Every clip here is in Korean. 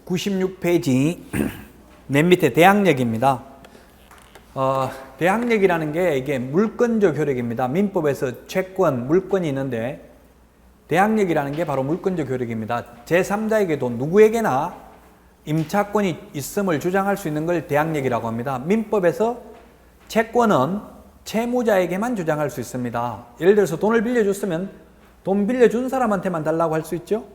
96페이지 맨 밑에 대항력입니다. 대항력이라는 게 이게 물권적 효력입니다. 민법에서 채권, 물권이 있는데 대항력이라는 게 바로 물권적 효력입니다. 제3자에게도 누구에게나 임차권이 있음을 주장할 수 있는 걸 대항력이라고 합니다. 민법에서 채권은 채무자에게만 주장할 수 있습니다. 예를 들어서 돈을 빌려줬으면 돈 빌려준 사람한테만 달라고 할 수 있죠.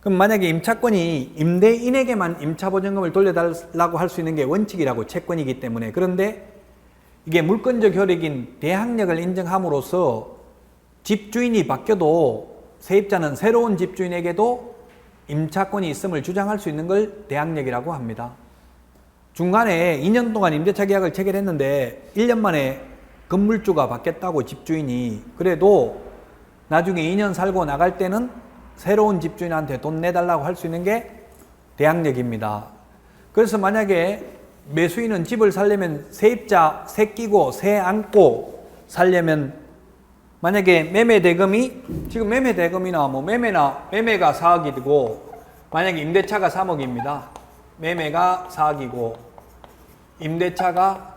그럼 만약에 임차권이 임대인에게만 임차보증금을 돌려달라고 할 수 있는 게 원칙이라고 채권이기 때문에, 그런데 이게 물권적 효력인 대항력을 인정함으로써 집주인이 바뀌어도 세입자는 새로운 집주인에게도 임차권이 있음을 주장할 수 있는 걸 대항력이라고 합니다. 중간에 2년 동안 임대차 계약을 체결했는데 1년 만에 건물주가 바뀌었다고 집주인이, 그래도 나중에 2년 살고 나갈 때는 새로운 집주인한테 돈 내달라고 할 수 있는 게 대항력입니다. 그래서 만약에 매수인은 집을 살려면 세입자 세 끼고 세 안고 살려면, 만약에 매매 대금이 지금 매매 대금이나 매매가 4억이고 만약에 임대차가 3억입니다. 매매가 4억이고 임대차가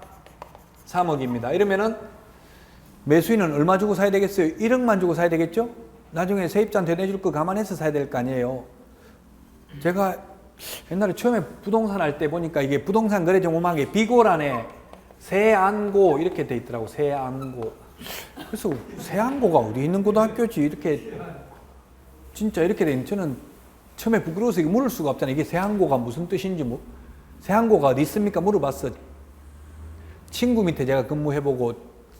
3억입니다. 이러면은 매수인은 얼마 주고 사야 되겠어요? 1억만 주고 사야 되겠죠? 나중에 세입자한테 내줄 거 감안해서 사야 될 거 아니에요. 제가 옛날에 처음에 부동산 할 때 보니까 이게 부동산 거래 정보망에 비고란에 세안고 이렇게 돼 있더라고. 세안고. 그래서 세안고가 어디 있는 고등학교지? 이렇게 진짜 이렇게 돼 있는, 저는 처음에 부끄러워서 이거 물을 수가 없잖아요. 이게 세안고가 무슨 뜻인지, 세안고가 어디 있습니까? 물어봤어. 친구 밑에 제가 근무해보고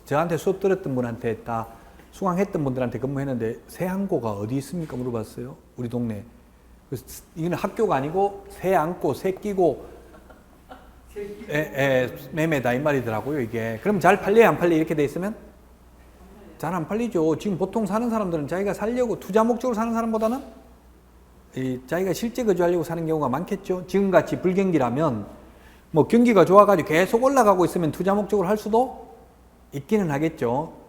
저한테 수업 들었던 분한테 다 수강했던 분들한테 근무했는데 세안고가 어디 있습니까? 물어봤어요. 우리 동네. 그래서 이거는 학교가 아니고 새 안고 새 끼고 매매다 이 말이더라고요. 이게 그럼 잘 팔려요 안 팔려? 이렇게 돼 있으면 잘 안 팔리죠. 지금 보통 사는 사람들은 자기가 살려고 투자 목적으로 사는 사람보다는 자기가 실제 거주하려고 사는 경우가 많겠죠. 지금같이 불경기라면 뭐 경기가 좋아가지고 계속 올라가고 있으면 투자 목적으로 할 수도 있기는 하겠죠.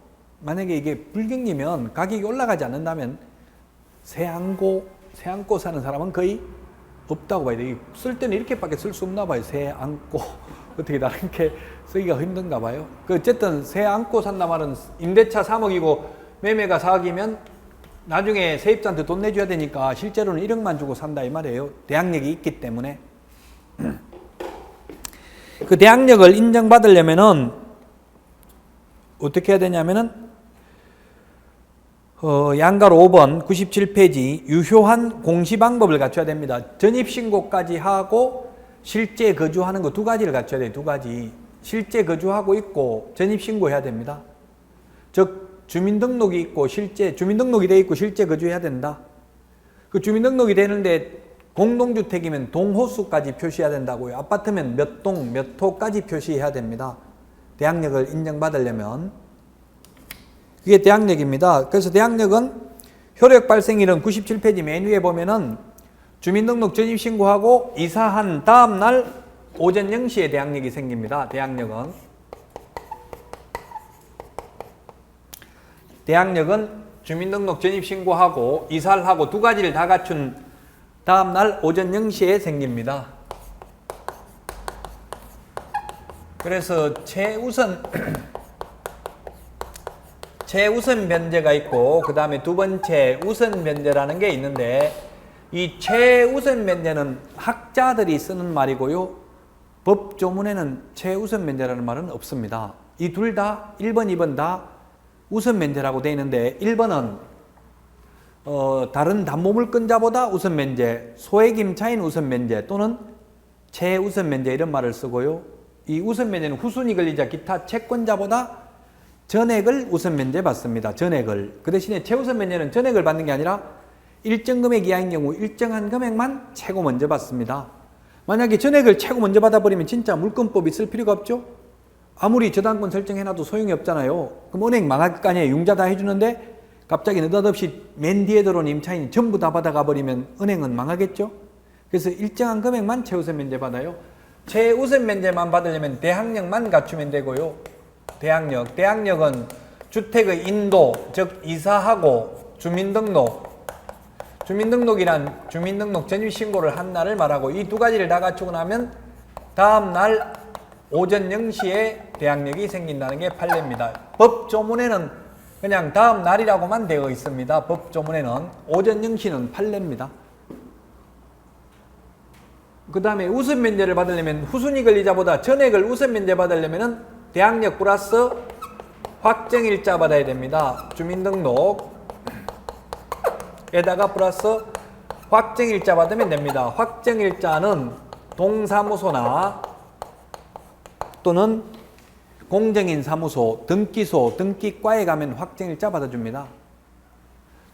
만약에 이게 불경기면 가격이 올라가지 않는다면 새 안고 사는 사람은 거의 없다고 봐야 돼. 쓸 때는 이렇게밖에 쓸 수 없나 봐요. 새 안고 어떻게 다른 게 쓰기가 힘든가 봐요. 어쨌든 새 안고 산다 말은 임대차 3억이고 매매가 4억이면 나중에 세입자한테 돈 내줘야 되니까 실제로는 1억만 주고 산다 이 말이에요. 대항력이 있기 때문에. 그 대항력을 인정받으려면은 어떻게 해야 되냐면은 양가로 5번 97페이지 유효한 공시 방법을 갖춰야 됩니다. 전입신고까지 하고 실제 거주하는 거 두 가지를 갖춰야 돼요. 두 가지. 실제 거주하고 있고 전입신고해야 됩니다. 즉 주민등록이 있고 주민등록이 돼 있고 실제 거주해야 된다. 그 주민등록이 되는데 공동주택이면 동호수까지 표시해야 된다고요. 아파트면 몇 동, 몇 호까지 표시해야 됩니다. 대항력을 인정받으려면. 이게 대항력입니다. 그래서 대항력은 효력 발생일은 97페이지 맨 위에 보면은 주민등록 전입신고하고 이사한 다음 날 오전 0시에 대항력이 생깁니다. 대항력은 주민등록 전입신고하고 이사를 하고 두 가지를 다 갖춘 다음 날 오전 0시에 생깁니다. 그래서 최우선 변제가 있고 그 다음에 두 번째 우선 변제라는 게 있는데, 이 최우선 변제는 학자들이 쓰는 말이고요. 법조문에는 최우선 변제라는 말은 없습니다. 이 둘 다 1번, 2번 다 우선 변제라고 되어 있는데 1번은 다른 담보물권자보다 우선 변제, 소액 임차인 우선 변제 또는 최우선 변제 이런 말을 쓰고요. 이 우선 변제는 후순위 권리자 기타 채권자보다 전액을 우선 면제 받습니다. 전액을. 그 대신에 최우선 면제는 전액을 받는 게 아니라 일정 금액 이하인 경우 일정한 금액만 최고 먼저 받습니다. 만약에 전액을 최고 먼저 받아버리면 진짜 물권법이 쓸 필요가 없죠. 아무리 저당권 설정해놔도 소용이 없잖아요. 그럼 은행 망할 거 아니에요. 융자 다 해주는데 갑자기 느닷없이 맨 뒤에 들어온 임차인이 전부 다 받아가 버리면 은행은 망하겠죠. 그래서 일정한 금액만 최우선 면제 받아요. 최우선 면제만 받으려면 대항력만 갖추면 되고요. 대항력은 주택의 인도, 즉 이사하고 주민등록, 주민등록이란 주민등록 전입신고를 한 날을 말하고 이 두 가지를 다 갖추고 나면 다음 날 오전 0시에 대항력이 생긴다는 게 판례입니다. 법조문에는 그냥 다음 날이라고만 되어 있습니다. 법조문에는 오전 0시는 판례입니다. 그 다음에 우선 면제를 받으려면 후순위 권리자보다 전액을 우선 면제 받으려면 대항력 플러스 확정일자 받아야 됩니다. 주민등록에다가 플러스 확정일자 받으면 됩니다. 확정일자는 동사무소나 또는 공정인 사무소, 등기소, 등기과에 가면 확정일자 받아줍니다.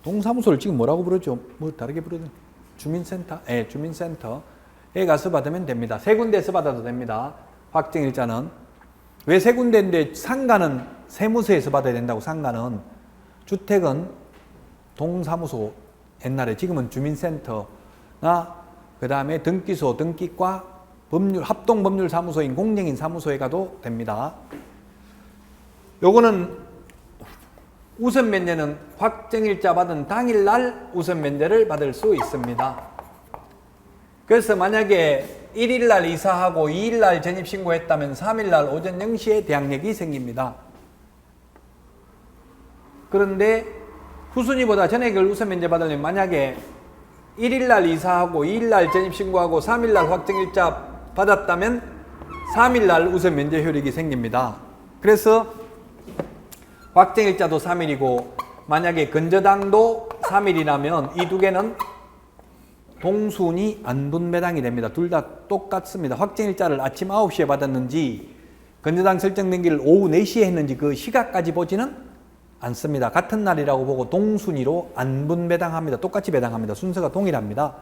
동사무소를 지금 뭐라고 부르죠? 뭐 다르게 부르든 주민센터? 네, 주민센터에 가서 받으면 됩니다. 세 군데에서 받아도 됩니다. 확정일자는. 왜 세 군데인데 상가는 세무서에서 받아야 된다고? 상가는 주택은 동사무소 옛날에, 지금은 주민센터나 그 다음에 등기소, 등기과, 법률, 합동법률사무소인 공정인 사무소에 가도 됩니다. 요거는 우선 면제는 확정일자 받은 당일날 우선 면제를 받을 수 있습니다. 그래서 만약에 1일날 이사하고 2일날 전입신고했다면 3일날 오전 0시에 대항력이 생깁니다. 그런데 후순위보다 전액을 우선 면제 받으려면 만약에 1일날 이사하고 2일날 전입신고하고 3일날 확정일자 받았다면 3일날 우선 면제 효력이 생깁니다. 그래서 확정일자도 3일이고 만약에 건저당도 3일이라면 이 두 개는 동순위 안분배당이 됩니다. 둘 다 똑같습니다. 확정일자를 아침 9시에 받았는지 건저당 설정등기를 오후 4시에 했는지 그 시각까지 보지는 않습니다. 같은 날이라고 보고 동순위로 안분배당합니다. 똑같이 배당합니다. 순서가 동일합니다.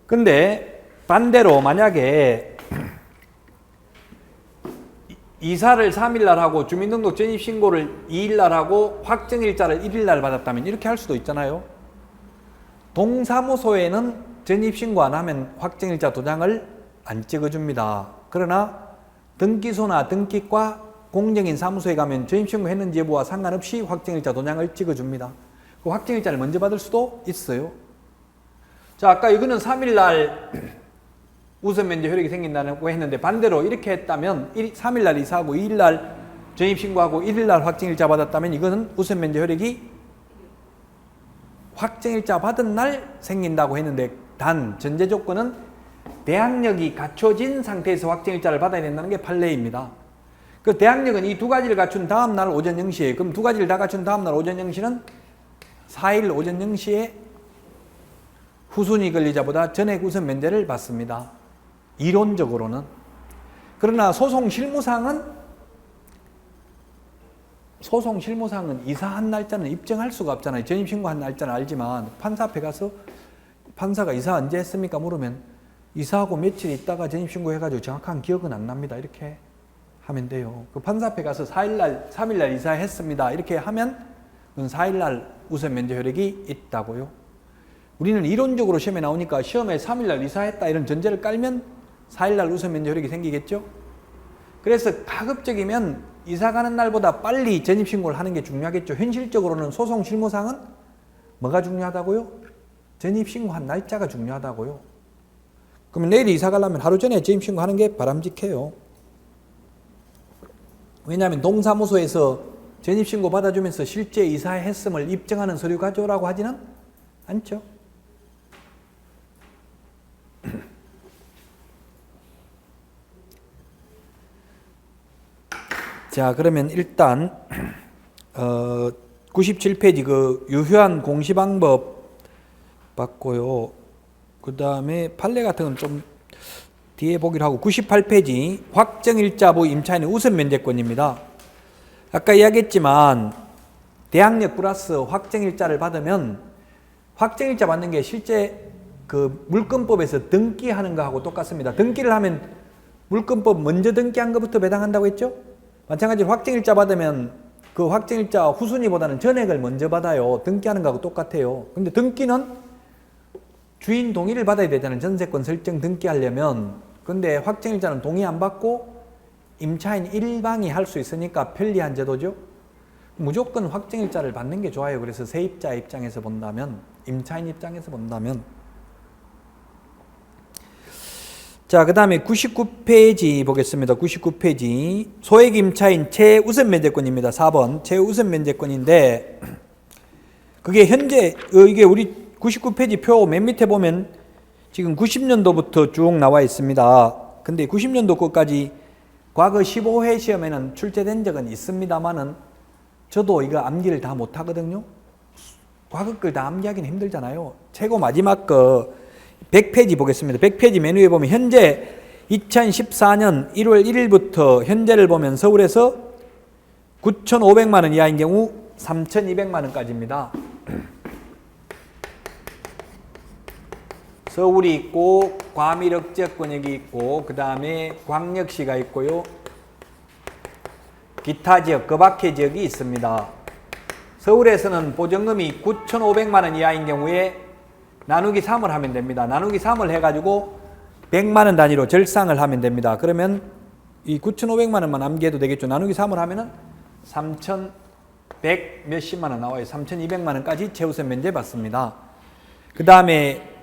근데 반대로 만약에 이사를 3일날 하고 주민등록 전입신고를 2일날 하고 확정일자를 1일날 받았다면 이렇게 할 수도 있잖아요. 동사무소에는 전입신고 안 하면 확정일자 도장을 안 찍어줍니다. 그러나 등기소나 등기과 공정인 사무소에 가면 전입신고 했는지 여부와 상관없이 확정일자 도장을 찍어줍니다. 그 확정일자를 먼저 받을 수도 있어요. 자, 아까 이거는 3일날 우선 면제 효력이 생긴다고 했는데 반대로 이렇게 했다면 3일날 이사하고 2일날 전입신고하고 1일날 확정일자 받았다면 이거는 우선 면제 효력이 확정일자 받은 날 생긴다고 했는데 단 전제 조건은 대항력이 갖춰진 상태에서 확정일자를 받아야 된다는 게 판례입니다. 그 대항력은 이 두 가지를 갖춘 다음 날 오전 0시에, 그럼 두 가지를 다 갖춘 다음 날 오전 0시는 4일 오전 0시에 후순위 권리자보다 전액 우선 면제를 받습니다. 이론적으로는. 그러나 소송 실무상은 이사한 날짜는 입증할 수가 없잖아요. 전입신고한 날짜는 알지만 판사 앞에 가서 판사가 이사 언제 했습니까? 물으면 이사하고 며칠 있다가 전입신고 해가지고 정확한 기억은 안 납니다. 이렇게 하면 돼요. 그 판사 앞에 가서 3일날 이사했습니다. 이렇게 하면 그건 4일날 우선 면제 효력이 있다고요. 우리는 이론적으로 시험에 나오니까 시험에 3일날 이사했다 이런 전제를 깔면 4일날 우선 면제 효력이 생기겠죠? 그래서 가급적이면 이사 가는 날보다 빨리 전입신고를 하는 게 중요하겠죠. 현실적으로는 소송 실무상은 뭐가 중요하다고요? 전입신고한 날짜가 중요하다고요. 그러면 내일 이사 가려면 하루 전에 전입신고하는 게 바람직해요. 왜냐하면 동사무소에서 전입신고 받아주면서 실제 이사했음을 입증하는 서류 가져오라고 하지는 않죠. 자, 그러면 일단 97페이지 그 유효한 공시방법 봤고요. 그 다음에 판례 같은 건 좀 뒤에 보기로 하고 98페이지 확정일자부 임차인의 우선 면제권입니다. 아까 이야기했지만 대항력 플러스 확정일자를 받으면 확정일자 받는 게 실제 그 물권법에서 등기하는 거하고 똑같습니다. 등기를 하면 물권법 먼저 등기한 것부터 배당한다고 했죠? 마찬가지로 확정일자 받으면 그 확정일자 후순위보다는 전액을 먼저 받아요. 등기하는 거하고 똑같아요. 근데 등기는 주인 동의를 받아야 되잖아요. 전세권 설정 등기하려면. 근데 확정일자는 동의 안 받고 임차인 일방이 할 수 있으니까 편리한 제도죠. 무조건 확정일자를 받는 게 좋아요. 그래서 세입자 입장에서 본다면. 임차인 입장에서 본다면. 자, 그 다음에 99페이지 보겠습니다. 99페이지. 소액 임차인 최우선 면제권입니다. 4번. 최우선 면제권인데, 그게 현재, 이게 우리 99페이지 표 맨 밑에 보면 지금 90년도부터 쭉 나와 있습니다. 근데 90년도 것까지 과거 15회 시험에는 출제된 적은 있습니다만은 저도 이거 암기를 다 못하거든요. 과거 걸 다 암기하기는 힘들잖아요. 최고 마지막 거 100페이지 보겠습니다. 100페이지 맨 위에 보면 현재 2014년 1월 1일부터 현재를 보면 서울에서 9,500만 원 이하인 경우 3,200만 원까지입니다. 서울이 있고 과밀억제권역이 있고 그 다음에 광역시가 있고요. 기타 지역, 그 밖의 지역이 있습니다. 서울에서는 보증금이 9,500만 원 이하인 경우에 나누기 3을 하면 됩니다. 나누기 3을 해가지고 100만 원 단위로 절상을 하면 됩니다. 그러면 이 9,500만 원만 암기해도 되겠죠. 나누기 3을 하면은 3,100 몇십만 원 나와요. 3,200만 원까지 최우선 면제 받습니다. 그 다음에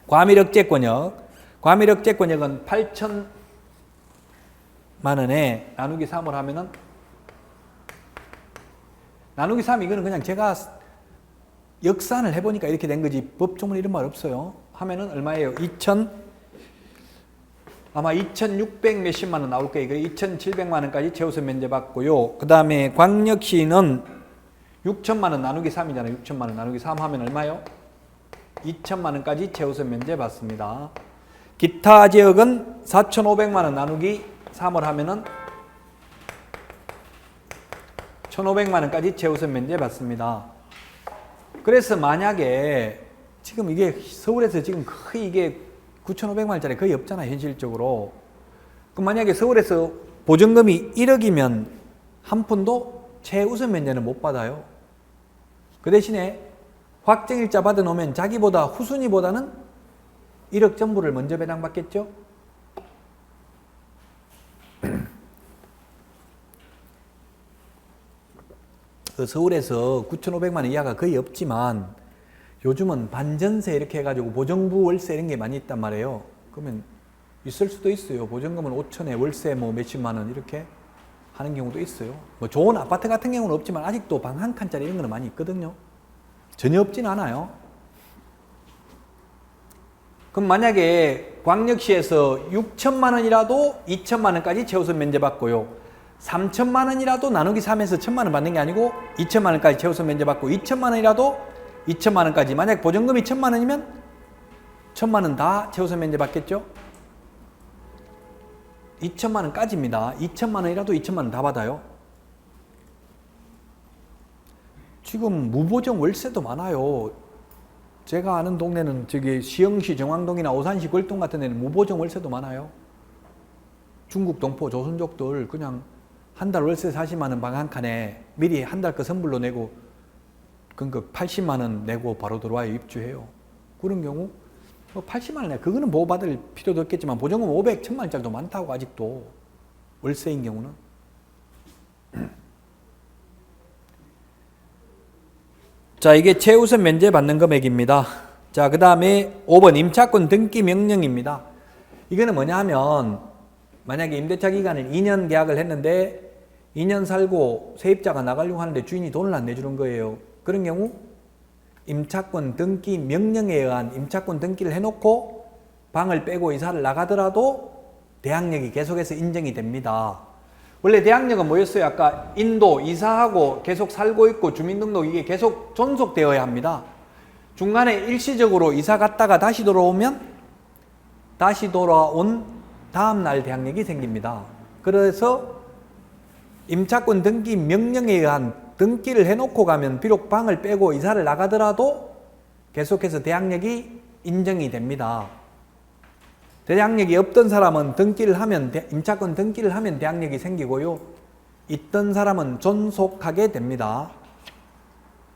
과밀억제권역. 과밀억제권역은 8,000만 원에 나누기 3을 하면은 나누기 3 이거는 그냥 제가 역산을 해보니까 이렇게 된 거지 법조문 이런 말 없어요. 하면은 얼마예요? 아마 2,600 몇십만 원 나올 거예요. 2,700만 원까지 최우선 면제 받고요. 그 다음에 광역시는 6천만 원 나누기 3이잖아요. 6천만 원 나누기 3 하면 얼마요? 2천만 원까지 최우선 면제 받습니다. 기타 지역은 4,500만 원 나누기 3을 하면은 1,500만 원까지 최우선 면제 받습니다. 그래서 만약에 지금 이게 서울에서 지금 거의 이게 9,500만 원짜리 거의 없잖아요. 현실적으로. 그럼 만약에 서울에서 보증금이 1억이면 한 푼도 최우선 면제는 못 받아요. 그 대신에 확정일자 받아놓으면 자기보다 후순위보다는 1억 전부를 먼저 배당받겠죠. 서울에서 9,500만 원 이하가 거의 없지만 요즘은 반전세 이렇게 해가지고 보정부 월세 이런 게 많이 있단 말이에요. 그러면 있을 수도 있어요. 보증금은 5천에 월세 뭐 몇십만 원 이렇게 하는 경우도 있어요. 뭐 좋은 아파트 같은 경우는 없지만 아직도 방 한 칸짜리 이런 거는 많이 있거든요. 전혀 없진 않아요. 그럼 만약에 광역시에서 6천만 원이라도 2천만 원까지 최우선 면제 받고요. 3천만 원이라도 나누기 3에서 1천만 원 받는 게 아니고 2천만 원까지 최우선 면제 받고 2천만 원이라도 2천만 원까지. 만약 보증금이 1천만 원이면 1천만 원 다 최우선 면제 받겠죠? 2천만 원까지입니다. 2천만 원이라도 2천만 원 다 받아요. 지금 무보정 월세도 많아요. 제가 아는 동네는 저기 시흥시 정왕동이나 오산시 걸동 같은 데는 무보정 월세도 많아요. 중국 동포 조선족들 그냥 한 달 월세 40만 원 방 한 칸에 미리 한 달 거 선불로 내고 그러니까 80만 원 내고 바로 들어와요. 입주해요. 그런 경우 80만 원 내 그거는 보호받을 필요도 없겠지만 보증금 500, 1000만 원짜리도 많다고 아직도 월세인 경우는. 자, 이게 최우선 면제 받는 금액입니다. 자, 그 다음에 5번 임차권 등기 명령입니다. 이거는 뭐냐 하면 만약에 임대차 기간을 2년 계약을 했는데 2년 살고 세입자가 나가려고 하는데 주인이 돈을 안 내주는 거예요. 그런 경우 임차권 등기 명령에 의한 임차권 등기를 해놓고 방을 빼고 이사를 나가더라도 대항력이 계속해서 인정이 됩니다. 원래 대항력은 뭐였어요? 아까 인도 이사하고 계속 살고 있고 주민등록 이게 계속 존속되어야 합니다. 중간에 일시적으로 이사 갔다가 다시 돌아오면 다시 돌아온 다음 날 대항력이 생깁니다. 그래서 임차권 등기 명령에 의한 등기를 해놓고 가면 비록 방을 빼고 이사를 나가더라도 계속해서 대항력이 인정이 됩니다. 대항력이 없던 사람은 등기를 하면 임차권 등기를 하면 대항력이 생기고요. 있던 사람은 존속하게 됩니다.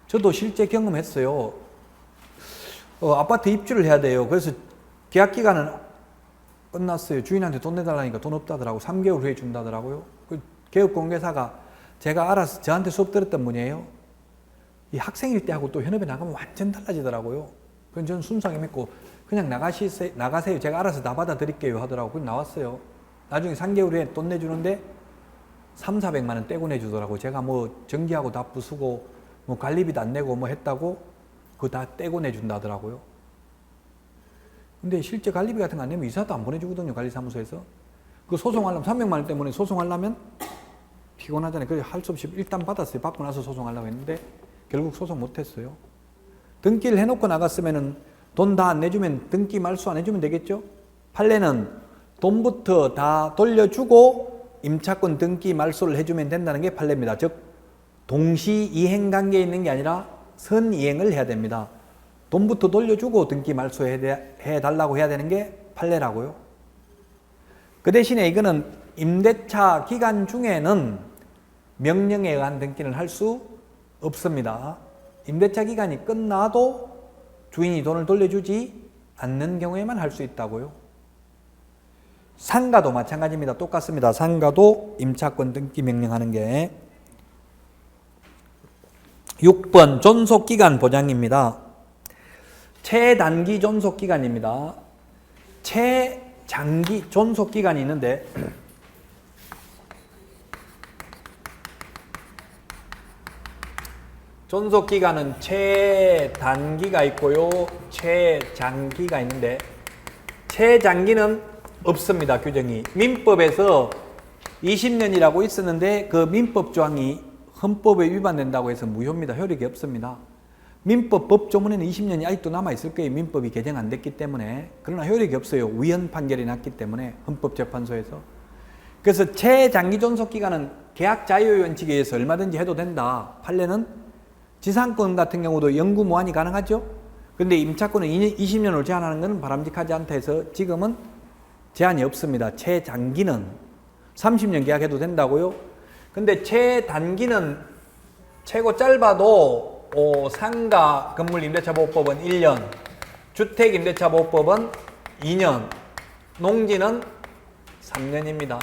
저도 실제 경험했어요. 아파트 입주를 해야 돼요. 그래서 계약 기간은 끝났어요. 주인한테 돈 내달라니까 돈 없다더라고. 3개월 후에 준다더라고요. 그 개업공개사가 제가 알아서 저한테 수업 들었던 분이에요. 이 학생일 때하고 또 현업에 나가면 완전 달라지더라고요. 그래서 저는 순수하게 믿고 그냥 나가세요. 제가 알아서 다 받아드릴게요 하더라고요. 그냥 나왔어요. 나중에 3개월 후에 돈 내주는데 300~400만 원 떼고 내주더라고요. 제가 뭐 전기하고 다 부수고 뭐 관리비도 안 내고 뭐 했다고 그거 다 떼고 내준다더라고요. 근데 실제 관리비 같은 거 안 내면 이사도 안 보내주거든요. 관리사무소에서. 그 소송하려면 300만 원 때문에 소송하려면 피곤하잖아요. 그래서 할 수 없이 일단 받았어요. 받고 나서 소송하려고 했는데 결국 소송 못했어요. 등기를 해놓고 나갔으면은 돈 다 안 내주면 등기 말소 안 해주면 되겠죠? 판례는 돈부터 다 돌려주고 임차권 등기 말소를 해주면 된다는 게 판례입니다. 즉 동시 이행 관계에 있는 게 아니라 선이행을 해야 됩니다. 돈부터 돌려주고 등기 말소해달라고 해야 되는 게 판례라고요. 그 대신에 이거는 임대차 기간 중에는 명령에 의한 등기는 할 수 없습니다. 임대차 기간이 끝나도 주인이 돈을 돌려주지 않는 경우에만 할 수 있다고요. 상가도 마찬가지입니다. 똑같습니다. 상가도 임차권 등기 명령하는 게 6번 존속기간 보장입니다. 최단기 존속기간입니다. 최장기 존속기간이 있는데 존속기간은 최단기가 있고요. 최장기가 있는데 최장기는 없습니다. 규정이. 민법에서 20년이라고 있었는데 그 민법 조항이 헌법에 위반된다고 해서 무효입니다. 효력이 없습니다. 민법 법조문에는 20년이 아직도 남아있을 거예요. 민법이 개정 안 됐기 때문에. 그러나 효력이 없어요. 위헌 판결이 났기 때문에 헌법재판소에서. 그래서 최장기 존속기간은 계약 자유의 원칙에 의해서 얼마든지 해도 된다. 판례는 지상권 같은 경우도 영구 무한이 가능하죠. 그런데 임차권은 20년을 제한하는 것은 바람직하지 않다 해서 지금은 제한이 없습니다. 최장기는 30년 계약해도 된다고요. 근데 최단기는 최고 짧아도 상가 건물 임대차보호법은 1년, 주택 임대차보호법은 2년, 농지는 3년입니다.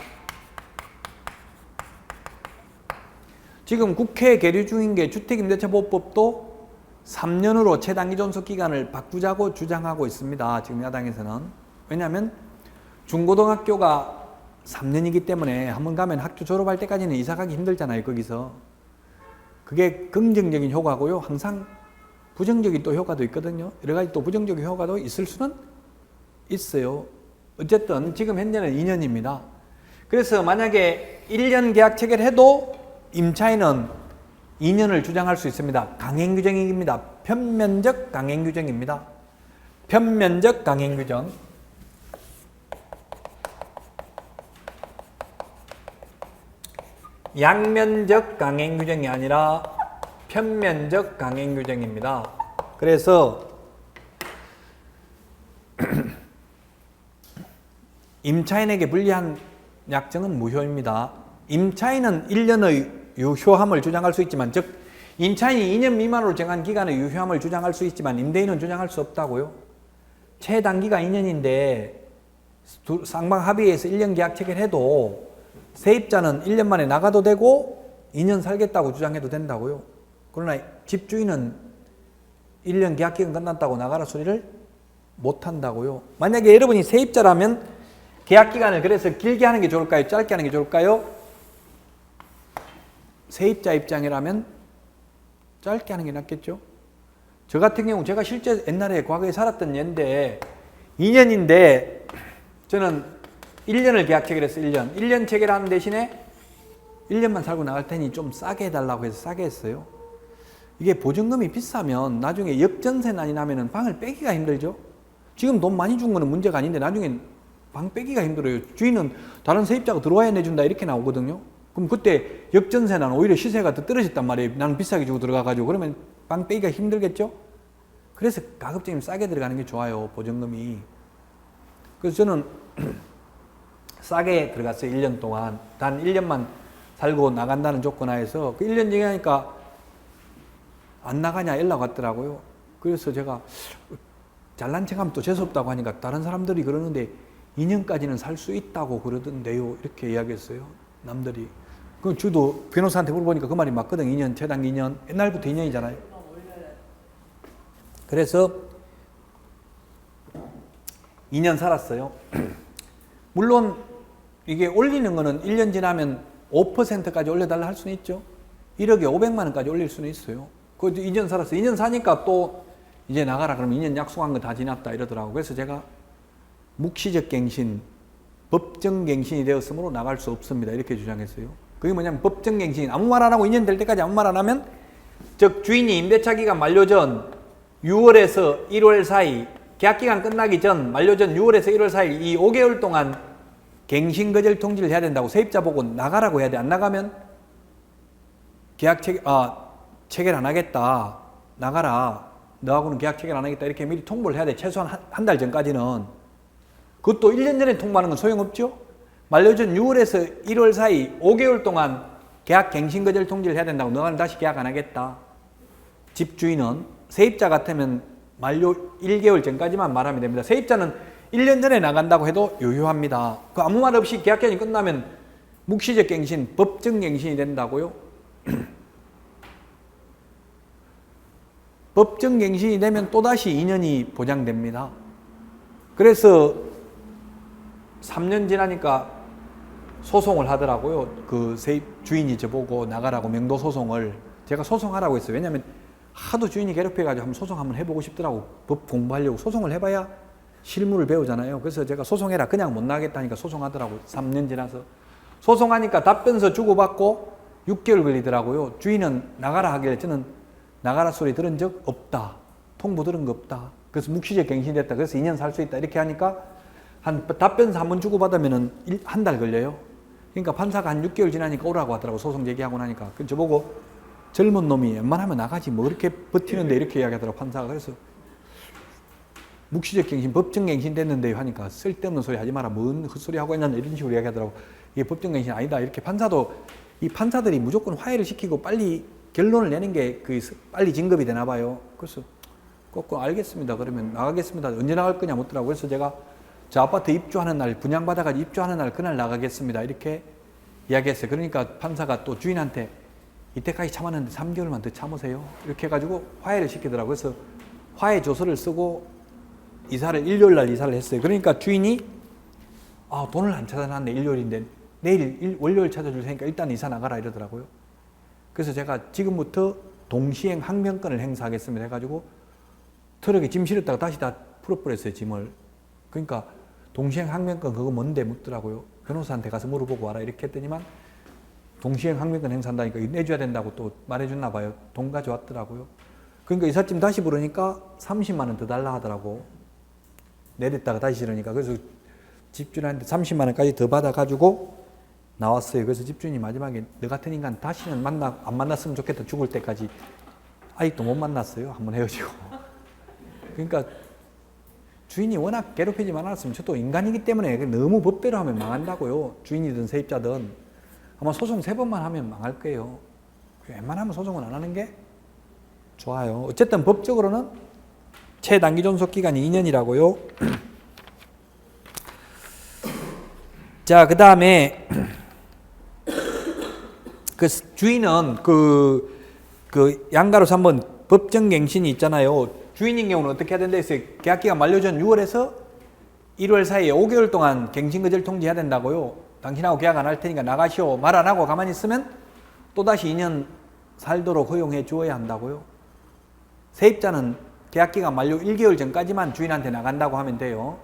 지금 국회에 계류 중인 게 주택임대차보호법도 3년으로 최단기 존속기간을 바꾸자고 주장하고 있습니다. 지금 야당에서는. 왜냐하면 중고등학교가 3년이기 때문에 한번 가면 학교 졸업할 때까지는 이사 가기 힘들잖아요. 거기서. 그게 긍정적인 효과고요. 항상 부정적인 또 효과도 있거든요. 여러 가지 또 부정적인 효과도 있을 수는 있어요. 어쨌든 지금 현재는 2년입니다. 그래서 만약에 1년 계약 체결해도 임차인은 2년을 주장할 수 있습니다. 강행규정입니다. 편면적 강행규정입니다. 편면적 강행규정. 양면적 강행규정이 아니라 편면적 강행규정입니다. 그래서 임차인에게 불리한 약정은 무효입니다. 임차인은 1년의 유효함을 주장할 수 있지만, 즉 임차인이 2년 미만으로 정한 기간의 유효함을 주장할 수 있지만 임대인은 주장할 수 없다고요. 최단기가 2년인데 쌍방 합의해서 1년 계약 체결해도 세입자는 1년 만에 나가도 되고 2년 살겠다고 주장해도 된다고요. 그러나 집주인은 1년 계약 기간 끝났다고 나가라 소리를 못한다고요. 만약에 여러분이 세입자라면 계약 기간을 그래서 길게 하는 게 좋을까요? 짧게 하는 게 좋을까요? 세입자 입장이라면 짧게 하는 게 낫겠죠? 저 같은 경우 제가 실제 옛날에 과거에 살았던 예인데 2년인데 저는 1년을 계약 체결했어요. 1년 체결하는 대신에 1년만 살고 나갈 테니 좀 싸게 해달라고 해서 싸게 했어요. 이게 보증금이 비싸면 나중에 역전세난이 나면은 방을 빼기가 힘들죠? 지금 돈 많이 준 거는 문제가 아닌데 나중엔 방 빼기가 힘들어요. 주인은 다른 세입자가 들어와야 내준다 이렇게 나오거든요. 그럼 그때 역전세난 오히려 시세가 더 떨어졌단 말이에요. 나는 비싸게 주고 들어가가지고. 그러면 방 빼기가 힘들겠죠? 그래서 가급적이면 싸게 들어가는 게 좋아요. 보증금이. 그래서 저는 싸게 들어갔어요. 1년 동안. 단 1년만 살고 나간다는 조건 하에서 그 1년 얘기하니까 안 나가냐 연락 왔더라고요. 그래서 제가 잘난 척하면 또 재수없다고 하니까 다른 사람들이 그러는데 2년까지는 살 수 있다고 그러던데요. 이렇게 이야기했어요. 남들이. 그 주도 변호사한테 물어보니까 그 말이 맞거든. 2년, 최단기 2년. 옛날부터 2년이잖아요. 그래서 2년 살았어요. 물론 이게 올리는 거는 1년 지나면 5%까지 올려달라 할 수는 있죠. 1억에 500만 원까지 올릴 수는 있어요. 그 2년 살았어요. 2년 사니까 또 이제 나가라 그러면 2년 약속한 거 다 지났다 이러더라고. 그래서 제가 묵시적 갱신, 법정 갱신이 되었으므로 나갈 수 없습니다. 이렇게 주장했어요. 그게 뭐냐면 법정 갱신, 아무 말 안 하고 2년 될 때까지 아무 말 안 하면, 즉 주인이 임대차 기간 만료 전 6월에서 1월 사이, 계약기간 끝나기 전 만료 전 6월에서 1월 사이 이 5개월 동안 갱신 거절 통지를 해야 된다고 세입자 보고 나가라고 해야 돼. 안 나가면 계약 체결 안 하겠다. 나가라. 너하고는 계약 체결 안 하겠다. 이렇게 미리 통보를 해야 돼. 최소한 한 달 전까지는. 그것도 1년 전에 통보하는 건 소용없죠. 만료 전 6월에서 1월 사이 5개월 동안 계약 갱신 거절 통지를 해야 된다고. 너는 다시 계약 안 하겠다. 집주인은 세입자 같으면 만료 1개월 전까지만 말하면 됩니다. 세입자는 1년 전에 나간다고 해도 유효합니다. 그 아무 말 없이 계약기간이 끝나면 묵시적 갱신, 법정 갱신이 된다고요. 법정 갱신이 되면 또다시 2년이 보장됩니다. 그래서 3년 지나니까 소송을 하더라고요. 그 세입 주인이 저보고 나가라고 명도 소송을. 제가 소송하라고 했어요. 왜냐하면 하도 주인이 괴롭혀가지고 한번 소송 한번 해보고 싶더라고. 법 공부하려고. 소송을 해봐야 실무를 배우잖아요. 그래서 제가 소송해라. 그냥 못 나가겠다니까 소송하더라고. 3년 지나서. 소송하니까 답변서 주고받고 6개월 걸리더라고요. 주인은 나가라 하길래 저는 나가라 소리 들은 적 없다. 통보 들은 거 없다. 그래서 묵시적 갱신이 됐다. 그래서 2년 살 수 있다. 이렇게 하니까 한 답변서 한번 주고받으면 한 달 걸려요. 그러니까 판사가 한 6개월 지나니까 오라고 하더라고. 소송 제기하고 나니까. 그래서 저보고 젊은 놈이 웬만하면 나가지 뭐 이렇게 버티는데 이렇게 이야기하더라고 판사가. 그래서 묵시적 갱신, 법정 갱신 됐는데요 하니까 쓸데없는 소리 하지 마라. 뭔 헛소리 하고 있냐 이런 식으로 이야기하더라고. 이게 법정 갱신 아니다. 이렇게 판사도 이 판사들이 무조건 화해를 시키고 빨리 결론을 내는 게 그 빨리 진급이 되나 봐요. 그래서 꼭 알겠습니다. 그러면 나가겠습니다. 언제 나갈 거냐 묻더라고. 그래서 제가 저 아파트 입주하는 날, 분양받아가지고 입주하는 날 그날 나가겠습니다. 이렇게 이야기했어요. 그러니까 판사가 또 주인한테 이때까지 참았는데 3개월만 더 참으세요. 이렇게 해가지고 화해를 시키더라고요. 그래서 화해 조서를 쓰고 이사를 일요일 날 이사를 했어요. 그러니까 주인이 돈을 안 찾아놨네. 일요일인데 내일 월요일 찾아줄 테니까 일단 이사 나가라 이러더라고요. 그래서 제가 지금부터 동시행 항명권을 행사하겠습니다 해가지고 트럭에 짐 실었다가 다시 다 풀어버렸어요. 짐을. 그러니까 동시행 항명권 그거 뭔데 묻더라고요. 변호사한테 가서 물어보고 와라 이렇게 했더니만 동시행 항명권 행사한다니까 내줘야 된다고 또 말해줬나 봐요. 돈 가져왔더라고요. 그러니까 이삿짐 다시 부르니까 30만 원 더 달라 하더라고. 내렸다가 다시 실으니까. 그래서 집주인한테 30만 원까지 더 받아가지고 나왔어요. 그래서 집주인이 마지막에 너 같은 인간 다시는 안 만났으면 좋겠다. 죽을 때까지. 아직도 못 만났어요. 한번 헤어지고. 그러니까 주인이 워낙 괴롭히지만 않았으면 저도 인간이기 때문에 너무 법대로 하면 망한다고요. 주인이든 세입자든. 아마 소송 3번만 하면 망할 거예요. 웬만하면 소송은 안 하는 게 좋아요. 어쨌든 법적으로는 최단기 존속 기간이 2년이라고요. 자, 그 다음에 그 주인은 그 양가로서 한번 법정갱신이 있잖아요. 주인인 경우는 어떻게 해야 된다 했어요? 계약기간 만료 전 6월에서 1월 사이에 5개월 동안 갱신거절 통지해야 된다고요. 당신하고 계약 안 할 테니까 나가시오. 말 안 하고 가만히 있으면 또다시 2년 살도록 허용해 주어야 한다고요. 세입자는 계약기간 만료 1개월 전까지만 주인한테 나간다고 하면 돼요.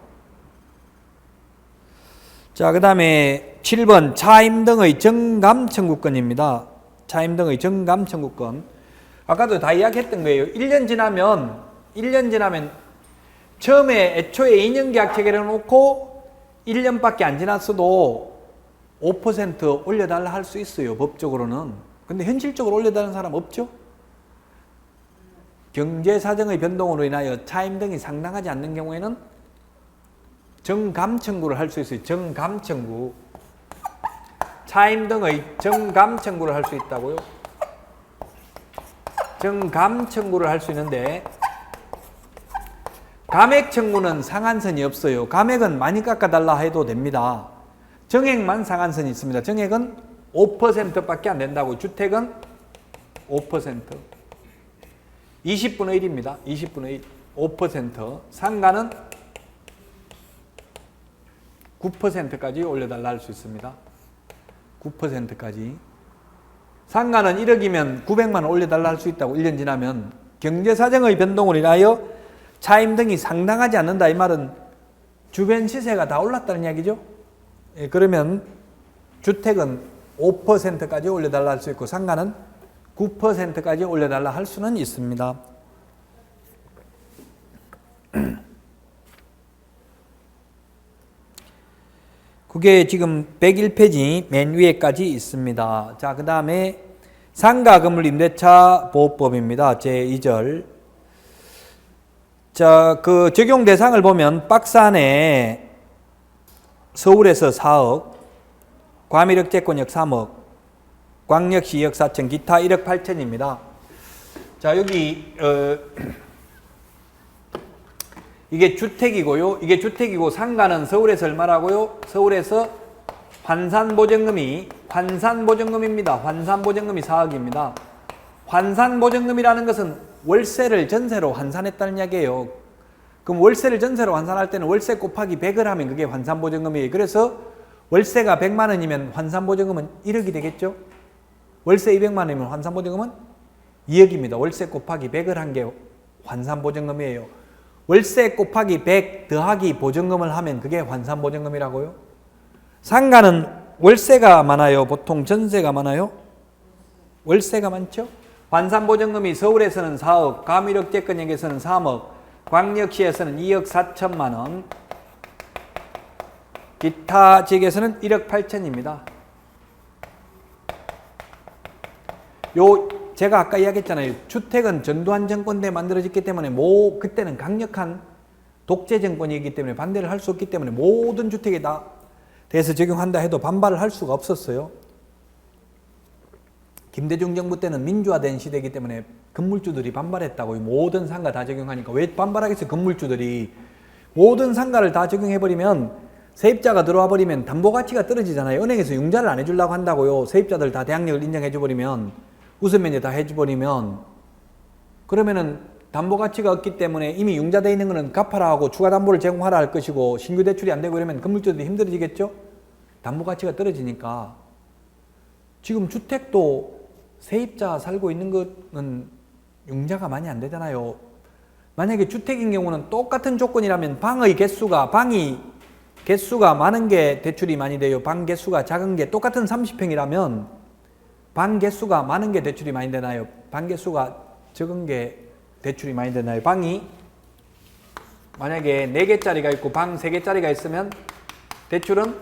자, 그 다음에 7번 차임 등의 정감 청구권입니다. 차임 등의 정감 청구권. 아까도 다 이야기했던 거예요. 1년 지나면 처음에 애초에 2년 계약 체결해 놓고 1년밖에 안 지났어도 5% 올려달라 할 수 있어요. 법적으로는. 근데 현실적으로 올려달라는 사람 없죠? 경제 사정의 변동으로 인하여 차임 등이 상당하지 않는 경우에는 정감 청구를 할 수 있어요. 정감 청구. 차임 등의 정감 청구를 할 수 있다고요. 정감 청구를 할 수 있는데 감액 청구는 상한선이 없어요. 감액은 많이 깎아달라 해도 됩니다. 정액만 상한선이 있습니다. 정액은 5%밖에 안 된다고. 주택은 5%. 20분의 1입니다. 20분의 1. 5%. 상가는 9%까지 올려달라 할 수 있습니다. 9%까지. 상가는 1억이면 900만 원 올려달라 할 수 있다고 1년 지나면 경제사정의 변동으로 인하여 차임 등이 상당하지 않는다. 이 말은 주변 시세가 다 올랐다는 이야기죠. 예, 그러면 주택은 5%까지 올려달라 할 수 있고 상가는 9%까지 올려달라 할 수는 있습니다. 그게 지금 101페이지 맨 위에까지 있습니다. 자, 그 다음에 상가 건물 임대차 보호법입니다. 제2절. 자, 그 적용 대상을 보면 박스 안에 서울에서 4억, 과밀억제권역 3억, 광역시 2억 4천, 기타 1억 8천입니다. 자, 여기 이게 주택이고요. 이게 주택이고 상가는 서울에서 얼마라고요? 서울에서 환산보증금입니다. 환산보증금이 4억입니다. 환산보증금이라는 것은 월세를 전세로 환산했다는 이야기예요. 그럼 월세를 전세로 환산할 때는 월세 곱하기 100을 하면 그게 환산보증금이에요. 그래서 월세가 100만 원이면 환산보증금은 1억이 되겠죠? 월세 200만 원이면 환산보증금은 2억입니다. 월세 곱하기 100을 한 게 환산보증금이에요. 월세 곱하기 100 더하기 보증금을 하면 그게 환산보증금이라고요. 상가는 월세가 많아요? 보통 전세가 많아요? 월세가 많죠? 환산보증금이 서울에서는 4억, 과밀억제권역에서는 3억, 광역시에서는 2억 4천만 원, 기타 지역에서는 1억 8천입니다. 제가 아까 이야기했잖아요. 주택은 전두환 정권 때 만들어졌기 때문에 그때는 강력한 독재 정권이기 때문에 반대를 할 수 없기 때문에 모든 주택에 다 대해서 적용한다 해도 반발을 할 수가 없었어요. 김대중 정부 때는 민주화된 시대이기 때문에 건물주들이 반발했다고. 모든 상가 다 적용하니까. 왜 반발하겠어요? 건물주들이. 모든 상가를 다 적용해버리면 세입자가 들어와 버리면 담보가치가 떨어지잖아요. 은행에서 융자를 안 해주려고 한다고요. 세입자들 다 대항력을 인정해줘버리면, 우선 면제 다 해줘버리면, 그러면은 담보가치가 없기 때문에 이미 융자되어 있는 거는 갚아라 하고 추가 담보를 제공하라 할 것이고, 신규 대출이 안 되고 이러면 건물주들이 힘들어지겠죠? 담보가치가 떨어지니까. 지금 주택도 세입자 살고 있는 것은 융자가 많이 안 되잖아요. 만약에 주택인 경우는 똑같은 조건이라면 방이 개수가 많은 게 대출이 많이 돼요. 방 개수가 작은 게 똑같은 30평이라면 방 개수가 많은 게 대출이 많이 되나요? 방 개수가 적은 게 대출이 많이 되나요? 방이 만약에 4개짜리가 있고 방 3개짜리가 있으면 대출은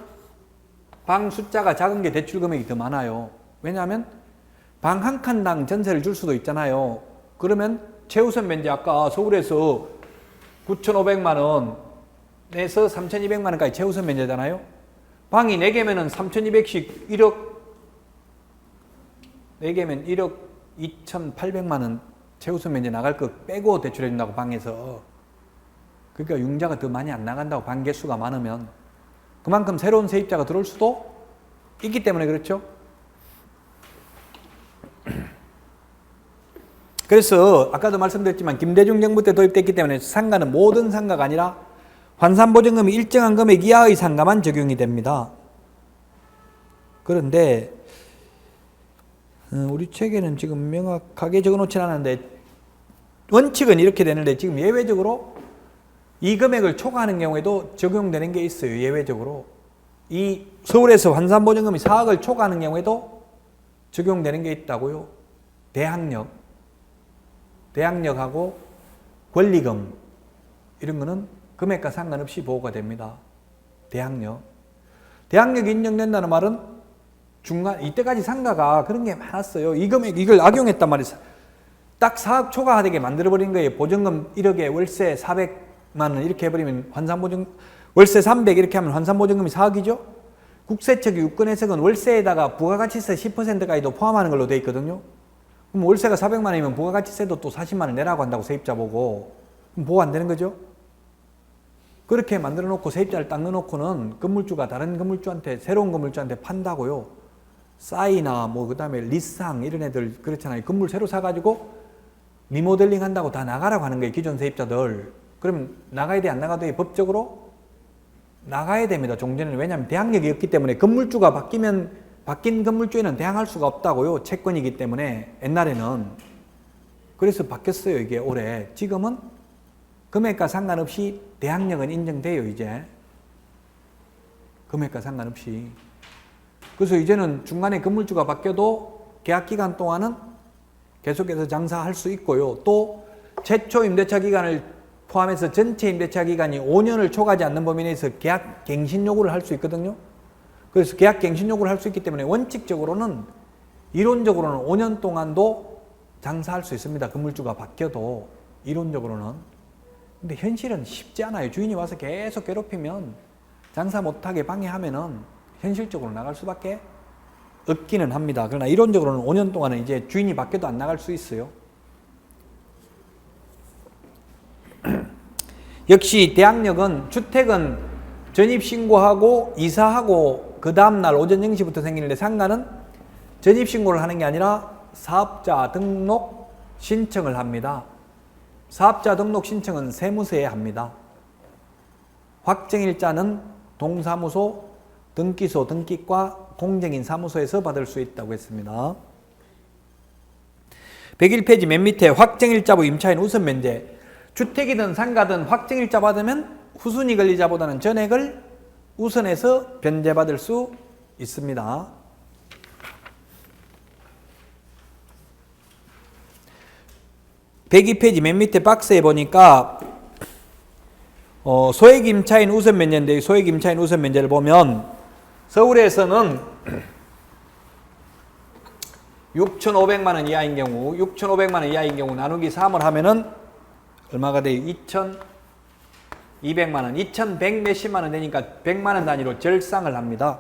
방 숫자가 작은 게 대출 금액이 더 많아요. 왜냐하면 방 한 칸당 전세를 줄 수도 있잖아요. 그러면 최우선 면제 아까 서울에서 9,500만 원에서 3,200만 원까지 최우선 면제잖아요. 방이 4개면은 3,200씩 1억 4개면 1억 2,800만 원 최우선 면제 나갈 거 빼고 대출해 준다고 방에서. 그러니까 융자가 더 많이 안 나간다고. 방 개수가 많으면. 그만큼 새로운 세입자가 들어올 수도 있기 때문에 그렇죠. 그래서 아까도 말씀드렸지만 김대중 정부 때 도입됐기 때문에 상가는 모든 상가가 아니라 환산보증금이 일정한 금액 이하의 상가만 적용이 됩니다. 그런데 우리 책에는 지금 명확하게 적어놓지는 않았는데 원칙은 이렇게 되는데 지금 예외적으로 이 금액을 초과하는 경우에도 적용되는 게 있어요. 예외적으로. 이 서울에서 환산보증금이 4억을 초과하는 경우에도 적용되는 게 있다고요. 대항력하고 권리금 이런 거는 금액과 상관없이 보호가 됩니다. 대항력이 인정된다는 말은 이때까지 상가가 그런 게 많았어요. 이 금액, 이걸 악용했단 말이에요. 딱 4억 초과하게 만들어버린 거예요. 보증금 1억에 월세 400만 원 이렇게 해버리면 월세 300 이렇게 하면 환산보증금이 4억이죠? 국세청의 유권해석은 월세에다가 부가가치세 10%까지도 포함하는 걸로 되어 있거든요. 그럼 월세가 400만 원이면 부가가치세도 또 40만 원 내라고 한다고 세입자 보고. 그럼 보호 안 되는 거죠? 그렇게 만들어 놓고 세입자를 딱 넣어놓고는 건물주가 다른 건물주한테, 새로운 건물주한테 판다고요. 싸이나 그 다음에 리쌍 이런 애들 그렇잖아요. 건물 새로 사가지고 리모델링 한다고 다 나가라고 하는 거예요. 기존 세입자들. 그럼 나가야 돼, 안 나가도 돼? 법적으로 나가야 됩니다. 종전에는. 왜냐하면 대항력이 없기 때문에 건물주가 바뀐 건물주에는 대항할 수가 없다고요. 채권이기 때문에 옛날에는. 그래서 바뀌었어요. 이게 올해. 지금은 금액과 상관없이 대항력은 인정돼요. 이제. 금액과 상관없이. 그래서 이제는 중간에 건물주가 바뀌어도 계약기간 동안은 계속해서 장사할 수 있고요. 또 최초 임대차 기간을 포함해서 전체 임대차 기간이 5년을 초과하지 않는 범위 내에서 계약 갱신 요구를 할 수 있거든요. 그래서 계약 갱신 요구를 할 수 있기 때문에 원칙적으로는 이론적으로는 5년 동안도 장사할 수 있습니다. 건물주가 바뀌어도 이론적으로는. 근데 현실은 쉽지 않아요. 주인이 와서 계속 괴롭히면 장사 못하게 방해하면은 현실적으로 나갈 수밖에 없기는 합니다. 그러나 이론적으로는 5년 동안은 이제 주인이 바뀌어도 안 나갈 수 있어요. 역시 대항력은 주택은 전입신고하고 이사하고 그 다음날 오전 0시부터 생기는데 상가는 전입신고를 하는 게 아니라 사업자 등록 신청을 합니다. 사업자 등록 신청은 세무서에 합니다. 확정일자는 동사무소, 등기소, 등기과, 공정인 사무소에서 받을 수 있다고 했습니다. 101페이지 맨 밑에 확정일자부 임차인 우선 면제. 주택이든 상가든 확정일자 받으면 후순위 권리자보다는 전액을 우선해서 변제받을 수 있습니다. (102페이지) 맨 밑에 박스에 보니까 소액 임차인 우선 면제인데 소액 임차인 우선 면제를 보면 서울에서는 6,500만 원 이하인 경우 6,500만 원 이하인 경우 나누기 3을 하면은 얼마가 돼요? 2,200만 원, 2,100 몇십만 원 되니까 100만 원 단위로 절상을 합니다.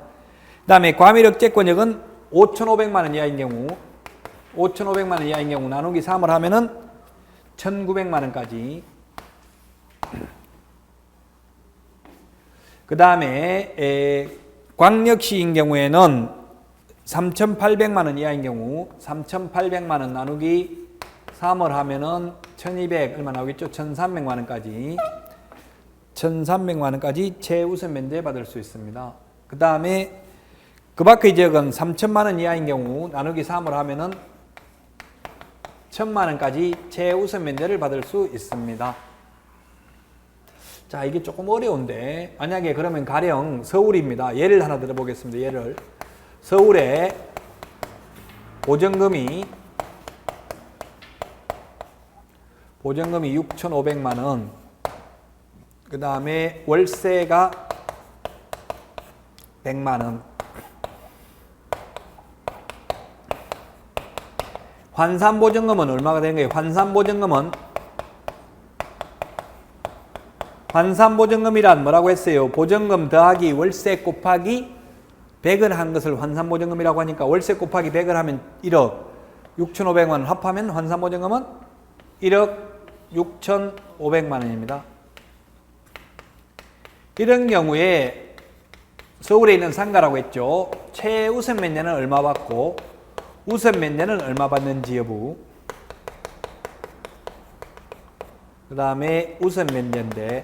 그 다음에 과밀억제권역은 5,500만 원 이하인 경우 5,500만 원 이하인 경우 나누기 3을 하면은 1,900만 원까지. 그 다음에 광역시인 경우에는 3,800만 원 이하인 경우 3,800만 원 나누기 3을 하면은 1,200 얼마 나오겠죠? 1,300만 원까지 1,300만 원까지 최우선 면제 받을 수 있습니다. 그 다음에 그 밖의 지역은 3,000만 원 이하인 경우 나누기 3을 하면은 1,000만 원까지 최우선 면제를 받을 수 있습니다. 자, 이게 조금 어려운데 만약에 그러면 가령 서울입니다. 예를 하나 들어보겠습니다. 예를 서울에 보증금이 6,500만 원, 그 다음에 월세가 100만 원, 환산보증금은 얼마가 되는 거예요? 환산보증금이란 뭐라고 했어요? 보증금 더하기 월세 곱하기 100을 한 것을 환산보증금이라고 하니까 월세 곱하기 100을 하면 1억 6,500만 원 합하면 환산보증금은 1억 6,500만 원입니다. 이런 경우에 서울에 있는 상가라고 했죠. 최우선 면제는 얼마 받고 우선 면제는 얼마 받는지 여부. 그 다음에 우선 면제인데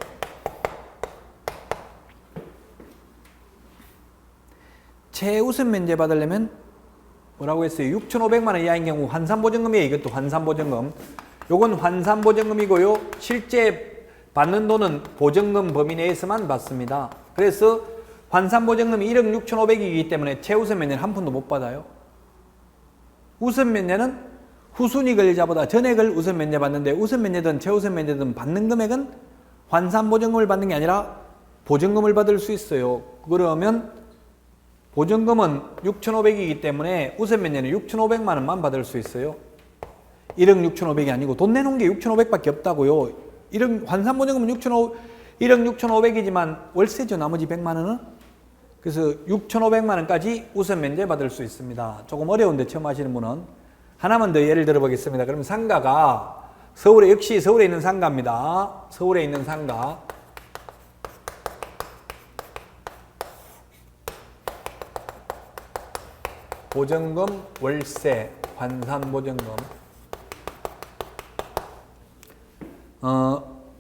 최우선 면제 받으려면 뭐라고 했어요? 6,500만 원 이하인 경우 환산보증금이에요. 이것도 환산보증금. 요건 환산보증금이고요. 실제 받는 돈은 보증금 범위 내에서만 받습니다. 그래서 환산보증금이 1억 6,500이기 때문에 최우선 면제는 한 푼도 못 받아요. 우선 면제는 후순위 권리자보다 전액을 우선 면제 받는데 우선 면제든 최우선 면제든 받는 금액은 환산보증금을 받는 게 아니라 보증금을 받을 수 있어요. 그러면 보증금은 6,500이기 때문에 우선 면제는 6,500만 원만 받을 수 있어요. 1억 6,500이 아니고 돈 내놓은 게 6,500밖에 없다고요. 환산보증금은 1억 6,500이지만 월세죠. 나머지 100만 원은. 그래서 6,500만 원까지 우선 면제 받을 수 있습니다. 조금 어려운데 처음 하시는 분은. 하나만 더 예를 들어보겠습니다. 그럼 상가가 역시 서울에 있는 상가입니다. 서울에 있는 상가. 보증금, 월세, 환산보증금.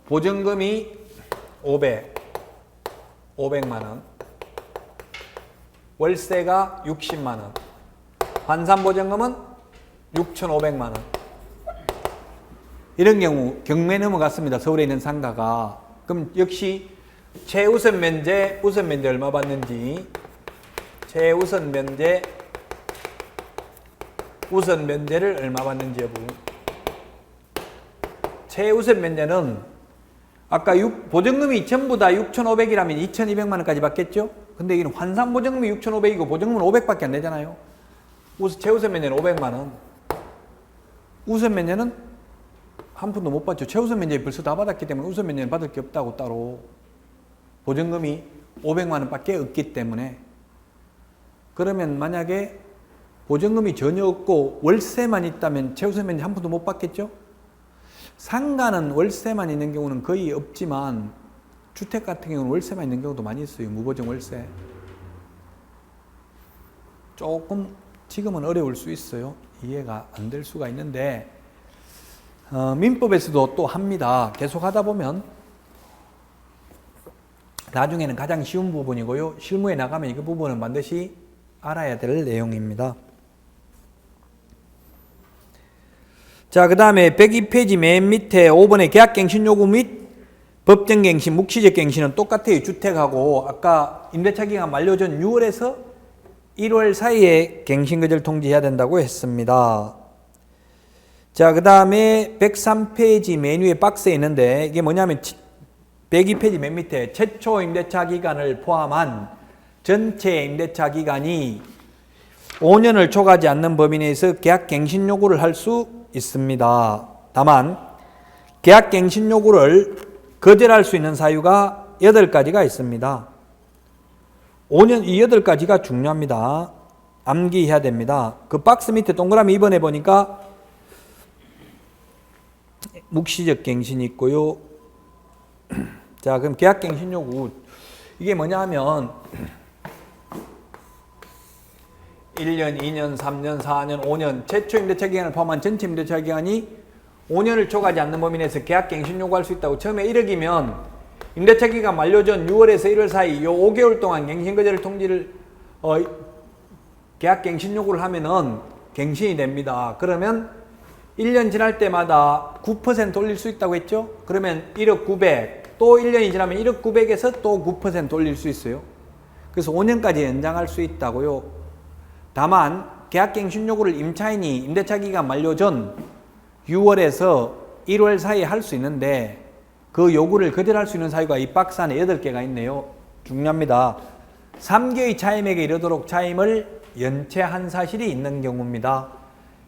보증금이 500만 원, 월세가 60만 원, 환산보증금은 6,500만 원. 이런 경우 경매 넘어갔습니다. 서울에 있는 상가가. 그럼 역시 최우선 면제, 우선 면제 얼마 받는지, 최우선 면제, 우선 면제를 얼마 받는지 여부. 최우선 면제는 아까 보증금이 전부 다 6,500이라면 2,200만 원까지 받겠죠? 근데 이건 환산 보증금이 6,500이고 보증금은 500밖에 안 되잖아요. 최우선 면제는 500만 원. 우선 면제는 한 푼도 못 받죠. 최우선 면제 벌써 다 받았기 때문에 우선 면제는 받을 게 없다고 따로. 보증금이 500만 원밖에 없기 때문에. 그러면 만약에 보증금이 전혀 없고 월세만 있다면 최우선 면제 한 푼도 못 받겠죠? 상가는 월세만 있는 경우는 거의 없지만 주택 같은 경우는 월세만 있는 경우도 많이 있어요. 무보증 월세. 조금 지금은 어려울 수 있어요. 이해가 안 될 수가 있는데 민법에서도 또 합니다. 계속 하다 보면 나중에는 가장 쉬운 부분이고요. 실무에 나가면 이 부분은 반드시 알아야 될 내용입니다. 자, 그 다음에 102페이지 맨 밑에 5번의 계약갱신 요구 및 법정갱신, 묵시적갱신은 똑같아요. 주택하고 아까 임대차 기간 만료 전 6월에서 1월 사이에 갱신거절 통지해야 된다고 했습니다. 자, 그 다음에 103페이지 메뉴에 박스에 있는데 이게 뭐냐면 102페이지 맨 밑에 최초 임대차 기간을 포함한 전체 임대차 기간이 5년을 초과하지 않는 범위 내에서 계약갱신 요구를 할 수 있습니다. 다만 계약갱신 요구를 거절할 수 있는 사유가 8가지가 있습니다. 5년 이 8가지가 중요합니다. 암기해야 됩니다. 그 박스 밑에 동그라미 2번에 보니까 묵시적 갱신이 있고요. 자, 그럼 계약갱신 요구 이게 뭐냐 하면 1년, 2년, 3년, 4년, 5년 최초 임대차 기간을 포함한 전체 임대차 기간이 5년을 초과하지 않는 범위 내에서 계약갱신 요구할 수 있다고. 처음에 1억이면 임대차 기간 만료 전 6월에서 1월 사이 요 5개월 동안 갱신거절 통지를 계약갱신 요구를 하면은 갱신이 됩니다. 그러면 1년 지날 때마다 9% 올릴 수 있다고 했죠? 그러면 1억 900, 또 1년이 지나면 1억 900에서 또 9% 올릴 수 있어요. 그래서 5년까지 연장할 수 있다고요. 다만 계약갱신 요구를 임차인이 임대차 기간 만료 전 6월에서 1월 사이에 할 수 있는데 그 요구를 거절할 수 있는 사유가 이 박스 안에 8개가 있네요. 중요합니다. 3개의 차임액에 이르도록 차임을 연체한 사실이 있는 경우입니다.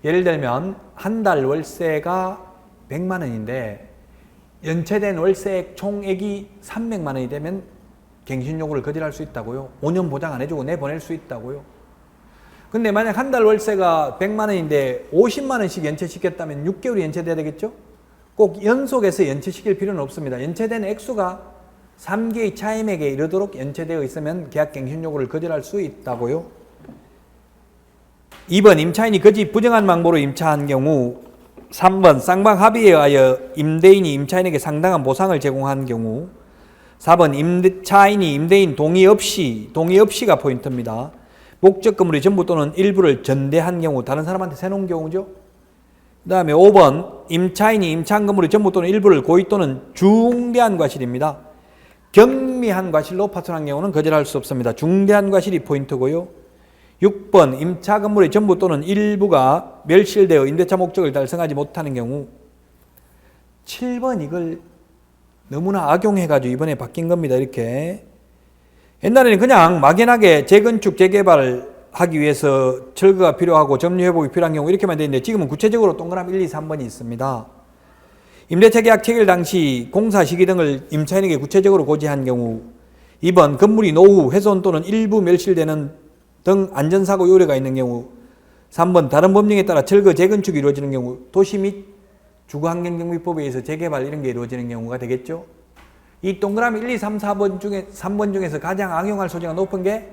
예를 들면 한 달 월세가 100만 원인데 연체된 월세액 총액이 300만 원이 되면 갱신 요구를 거절할 수 있다고요. 5년 보장 안 해주고 내보낼 수 있다고요. 근데 만약 한 달 월세가 100만 원인데 50만 원씩 연체시켰다면 6개월이 연체돼야 되겠죠? 꼭 연속해서 연체시킬 필요는 없습니다. 연체된 액수가 3개의 차임액에 이르도록 연체되어 있으면 계약갱신 요구를 거절할 수 있다고요. 2번 임차인이 거짓 부정한 망보로 임차한 경우. 3번 쌍방 합의에 의하여 임대인이 임차인에게 상당한 보상을 제공한 경우. 4번 임차인이 임대인 동의 없이가 포인트입니다. 목적 건물의 전부 또는 일부를 전대한 경우, 다른 사람한테 세놓은 경우죠. 그 다음에 5번 임차인이 임차한 건물의 전부 또는 일부를 고의 또는 중대한 과실입니다. 경미한 과실로 파손한 경우는 거절할 수 없습니다. 중대한 과실이 포인트고요. 6번 임차 건물의 전부 또는 일부가 멸실되어 임대차 목적을 달성하지 못하는 경우. 7번 이걸 너무나 악용해가지고 이번에 바뀐 겁니다. 이렇게 옛날에는 그냥 막연하게 재건축, 재개발을 하기 위해서 철거가 필요하고 점유회복이 필요한 경우 이렇게만 되어 있는데 지금은 구체적으로 동그라미 1, 2, 3번이 있습니다. 임대차 계약 체결 당시 공사 시기 등을 임차인에게 구체적으로 고지한 경우. 2번 건물이 노후, 훼손 또는 일부 멸실되는 등 안전사고 요례가 있는 경우. 3번 다른 법령에 따라 철거, 재건축이 이루어지는 경우. 도시 및 주거환경정비법에 의해서 재개발 이런 게 이루어지는 경우가 되겠죠. 이 동그라미 1, 2, 3, 4번 중에 3번 중에서 가장 악용할 소지가 높은 게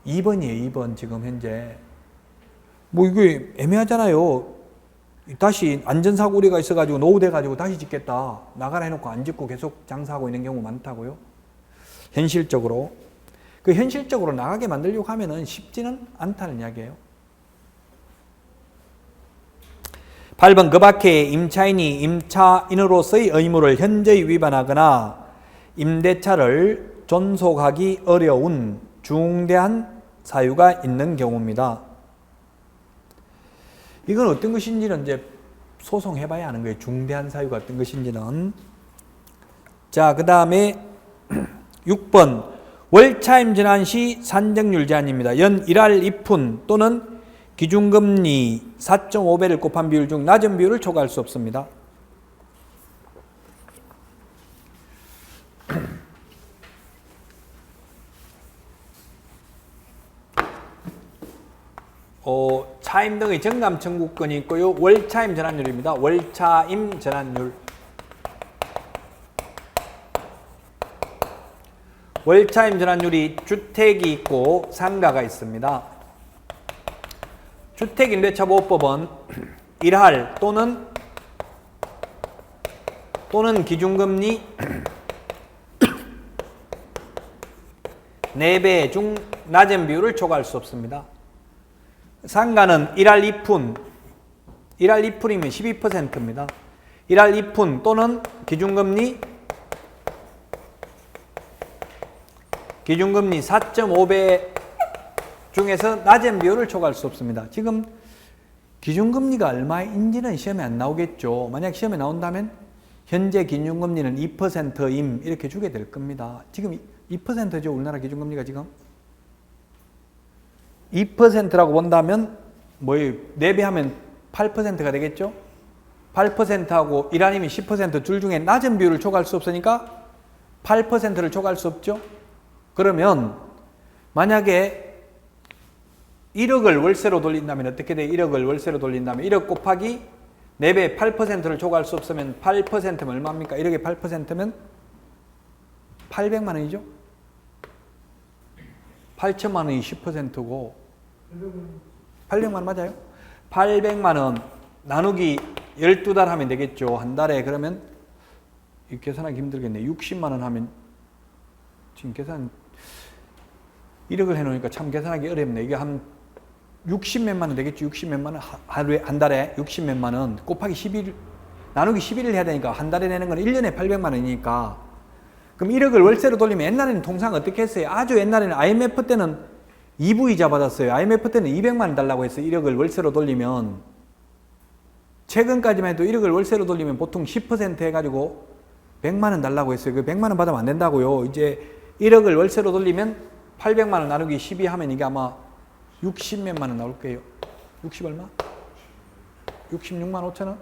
2번이에요. 2번 지금 현재. 뭐 이게 애매하잖아요. 다시 안전사고 우려가 있어가지고 노후돼가지고 다시 짓겠다. 나가라 해놓고 안 짓고 계속 장사하고 있는 경우 많다고요. 현실적으로. 그 현실적으로 나가게 만들려고 하면은 쉽지는 않다는 이야기예요. 8번 그 밖에 임차인이 임차인으로서의 의무를 현저히 위반하거나 임대차를 존속하기 어려운 중대한 사유가 있는 경우입니다. 이건 어떤 것인지는 이제 소송해봐야 하는 거예요. 중대한 사유가 어떤 것인지는. 자, 그 다음에 6번 월차임 전환 시 산정률 제한입니다. 연 1할 2푼 또는 기준금리 4.5배를 곱한 비율 중 낮은 비율을 초과할 수 없습니다. 차임 등의 정감 청구권이 있고요. 월차임 전환율입니다. 월차임 전환율. 월차임 전환율이 주택이 있고 상가가 있습니다. 주택임대차보호법은 1할 또는 기준금리 4배 중 낮은 비율을 초과할 수 없습니다. 상가는 1할 2푼, 1할 2푼이면 12%입니다. 1할 2푼 또는 기준금리 4.5배 중에서 낮은 비율을 초과할 수 없습니다. 지금 기준금리가 얼마인지는 시험에 안 나오겠죠. 만약 시험에 나온다면 현재 기준금리는 2%임 이렇게 주게 될 겁니다. 지금 2%죠. 우리나라 기준금리가 지금. 2%라고 본다면 뭐예요? 4배 하면 8%가 되겠죠? 8%하고 1할이면 10% 둘 중에 낮은 비율을 초과할 수 없으니까 8%를 초과할 수 없죠? 그러면 만약에 1억을 월세로 돌린다면 어떻게 돼요? 1억을 월세로 돌린다면 1억 곱하기 4배 8%를 초과할 수 없으면 8%면 얼마입니까? 1억에 8%면 800만 원이죠? 8천만 원이 10%고 800만 원 맞아요? 800만 원 나누기 12달 하면 되겠죠. 한 달에 그러면 이 계산하기 힘들겠네. 60만 원 하면 지금 계산 1억을 해놓으니까 참 계산하기 어렵네. 이게 한 60몇만 원 되겠죠. 60몇만 원 하루에 한 달에 60몇만 원 곱하기 11 나누기 11을 해야 되니까 한 달에 내는 건 1년에 800만 원이니까 그럼 1억을 월세로 돌리면 옛날에는 통상 어떻게 했어요? 아주 옛날에는 IMF 때는 2부이자 받았어요. IMF 때는 200만 원 달라고 했어요. 1억을 월세로 돌리면. 최근까지만 해도 1억을 월세로 돌리면 보통 10% 해가지고 100만 원 달라고 했어요. 그 100만 원 받으면 안 된다고요. 이제 1억을 월세로 돌리면 800만 원 나누기 12 하면 이게 아마 60몇만 원 나올 거예요. 60 얼마? 66만 5천 원?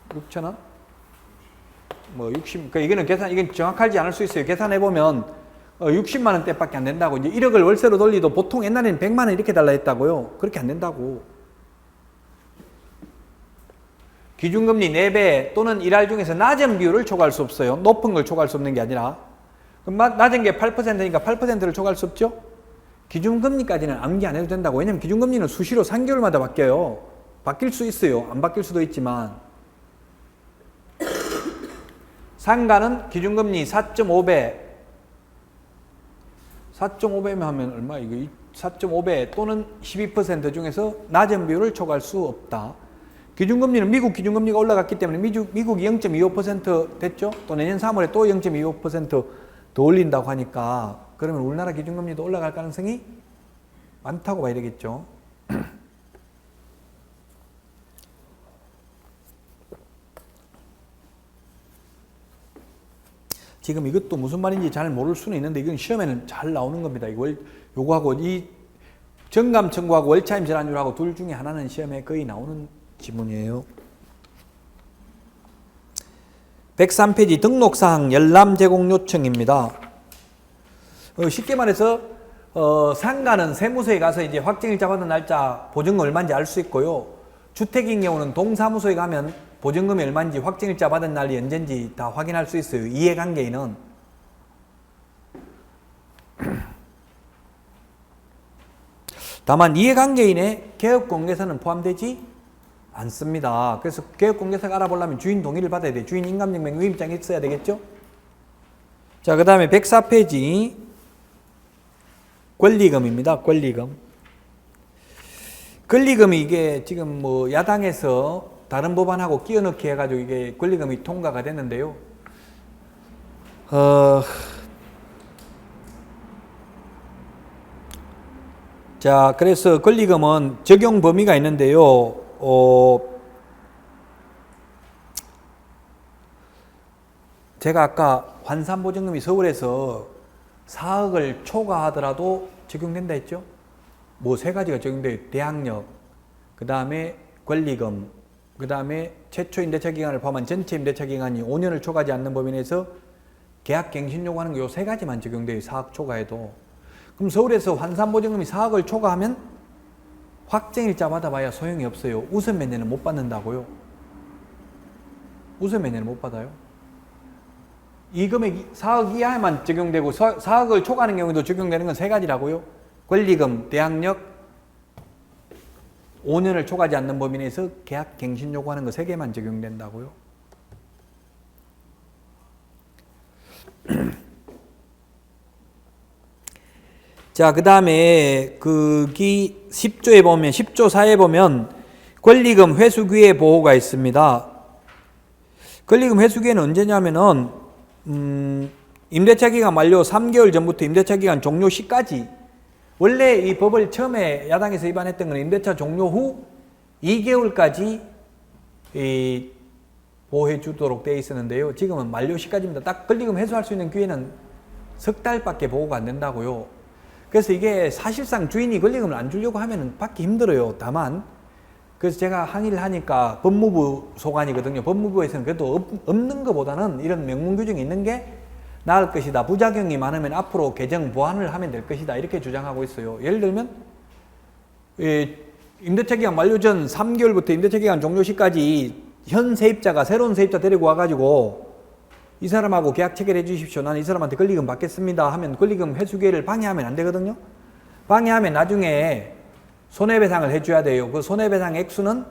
6천 원? 뭐 60, 그러니까 이건 정확하지 않을 수 있어요. 계산해보면 60만 원대밖에 안 된다고. 이제 1억을 월세로 돌리도 보통 옛날에는 100만 원 이렇게 달라 했다고요. 그렇게 안 된다고. 기준금리 4배 또는 1할 중에서 낮은 비율을 초과할 수 없어요. 높은 걸 초과할 수 없는 게 아니라. 그럼 낮은 게 8%니까 8%를 초과할 수 없죠? 기준금리까지는 암기 안 해도 된다고. 왜냐면 기준금리는 수시로 3개월마다 바뀌어요. 바뀔 수 있어요. 안 바뀔 수도 있지만. 상가는 기준금리 4.5배 4.5배면 하면 얼마? 이거 4.5배 또는 12% 중에서 낮은 비율을 초과할 수 없다. 기준금리는 미국 기준금리가 올라갔기 때문에 미국이 0.25% 됐죠? 또 내년 3월에 또 0.25%더 올린다고 하니까 그러면 우리나라 기준금리도 올라갈 가능성이 많다고 봐야 되겠죠. 지금 이것도 무슨 말인지 잘 모를 수는 있는데 이건 시험에는 잘 나오는 겁니다. 요거하고 이 정감 청구하고 월차임 전환율하고 둘 중에 하나는 시험에 거의 나오는 지문이에요. 103페이지 등록사항 열람 제공 요청입니다. 쉽게 말해서 상가는 세무서에 가서 이제 확정일자 받은 날짜 보증금 얼마인지 알 수 있고요. 주택인 경우는 동사무소에 가면 보증금이 얼마인지 확정일자 받은 날이 언젠지 다 확인할 수 있어요. 이해관계인은. 다만 이해관계인의 개업공개서는 포함되지 안 씁니다. 그래서 개업공개사가 알아보려면 주인 동의를 받아야 돼요. 주인 인감증명 위임장이 있어야 되겠죠? 자, 그 다음에 104페이지 권리금입니다. 권리금. 권리금이 이게 지금 뭐 야당에서 다른 법안하고 끼워넣기 해가지고 이게 권리금이 통과가 됐는데요. 자, 그래서 권리금은 적용 범위가 있는데요. 제가 아까 환산보증금이 서울에서 4억을 초과하더라도 적용된다 했죠? 뭐 세 가지가 적용돼요. 대항력, 그 다음에 권리금, 그 다음에 최초 임대차 기간을 포함한 전체 임대차 기간이 5년을 초과하지 않는 범위 내에서 계약갱신 요구하는 거 요 세 가지만 적용돼요. 4억 초과해도. 그럼 서울에서 환산보증금이 4억을 초과하면 확정일자 받아봐야 소용이 없어요. 우선 면제는 못 받는다고요. 우선 면제는 못 받아요. 이 금액이 4억 이하에만 적용되고 4억을 초과하는 경우에도 적용되는 건 세 가지라고요. 권리금, 대항력, 5년을 초과하지 않는 범위 내에서 계약갱신 요구하는 거 세 개만 적용된다고요. 자, 그 다음에 거기 10조에 보면 10조 4에 보면 권리금 회수기회 보호가 있습니다. 권리금 회수기회는 언제냐면은 임대차 기간 만료 3개월 전부터 임대차 기간 종료 시까지, 원래 이 법을 처음에 야당에서 위반했던 건 임대차 종료 후 2개월까지 보호해 주도록 되어 있었는데요. 지금은 만료 시까지입니다. 딱 권리금 회수할 수 있는 기회는 석 달밖에 보호가 안 된다고요. 그래서 이게 사실상 주인이 권리금을 안 주려고 하면 받기 힘들어요. 다만 그래서 제가 항의를 하니까 법무부 소관이거든요. 법무부에서는 그래도 없는 것보다는 이런 명문 규정이 있는 게 나을 것이다. 부작용이 많으면 앞으로 개정 보완을 하면 될 것이다. 이렇게 주장하고 있어요. 예를 들면 임대차 기간 만료 전 3개월부터 임대차 기간 종료 시까지 현 세입자가 새로운 세입자 데리고 와가지고 이 사람하고 계약 체결해 주십시오. 나는 이 사람한테 권리금 받겠습니다 하면 권리금 회수 기회를 방해하면 안 되거든요. 방해하면 나중에 손해배상을 해줘야 돼요. 그 손해배상 액수는